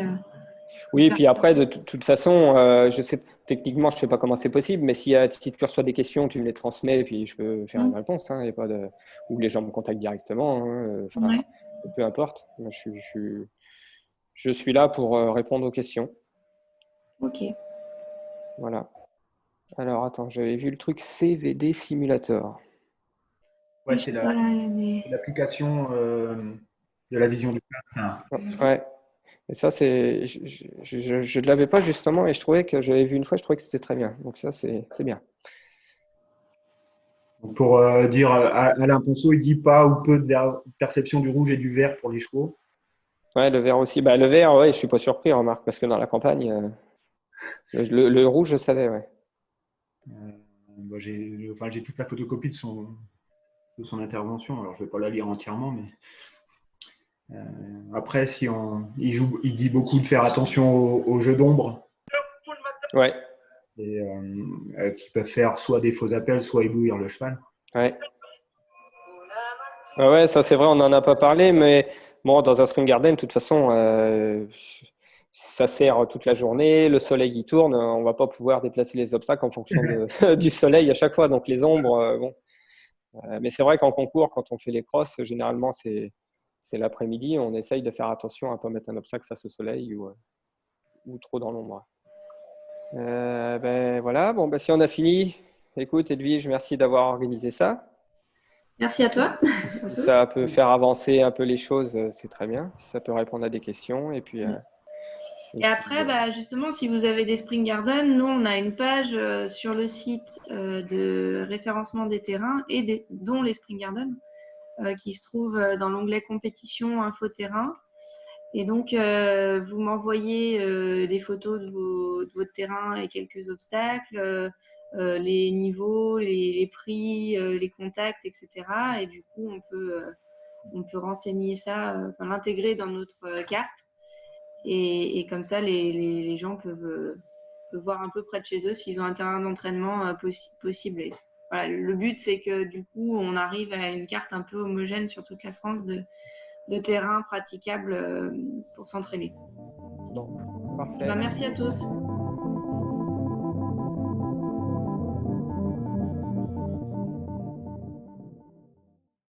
Oui, et puis après, de toute façon, je sais techniquement, je ne sais pas comment c'est possible, mais si tu reçois des questions, tu me les transmets et puis je peux faire une réponse. Hein, y a pas ou les gens me contactent directement. Hein, peu importe. Moi, je suis là pour répondre aux questions. Ok. Voilà. Alors, attends, j'avais vu le truc CVD Simulator. Ouais, c'est Voilà, mais- l'application de la vision du cadre. Ouais. Et ça, je ne l'avais pas justement et je trouvais que j'avais vu une fois, je trouvais que c'était très bien. Donc ça, c'est bien. Pour dire, Alain Ponceau, il dit pas ou peu de perception du rouge et du vert pour les chevaux. Ouais, le vert aussi. Bah, le vert, ouais, je suis pas surpris, remarque, parce que dans la campagne, le rouge, je savais, ouais. Bah, j'ai toute la photocopie de son intervention. Alors, je vais pas la lire entièrement, mais après, il dit beaucoup de faire attention aux jeux d'ombre. Ouais, Et qui peuvent faire soit des faux appels, soit éblouir le cheval. ouais. Ah ouais, ça c'est vrai, on n'en a pas parlé, mais bon, dans un spring garden, de toute façon, ça sert toute la journée, le soleil y tourne, on va pas pouvoir déplacer les obstacles en fonction du soleil à chaque fois, donc les ombres, bon. Mais c'est vrai qu'en concours, quand on fait les crosses, généralement c'est l'après-midi, on essaye de faire attention à ne pas mettre un obstacle face au soleil ou trop dans l'ombre. Ben voilà, bon, ben, si on a fini, écoute Edwige, merci d'avoir organisé ça. Merci à toi. Si ça peut faire avancer un peu les choses, c'est très bien. Si ça peut répondre à des questions. Et puis, Et après, bah, justement, si vous avez des Spring Gardens, nous, on a une page sur le site de référencement des terrains et dont les Spring Gardens, qui se trouve dans l'onglet compétition info terrain. Et donc, vous m'envoyez des photos de votre terrain et quelques obstacles, les niveaux, les prix, les contacts, etc. Et du coup, on peut renseigner ça, l'intégrer dans notre carte. Et comme ça, les gens peuvent voir un peu près de chez eux s'ils ont un terrain d'entraînement possible. Et voilà, le but, c'est que du coup, on arrive à une carte un peu homogène sur toute la France de terrains praticables pour s'entraîner. Bon, parfait. Ben, merci à tous.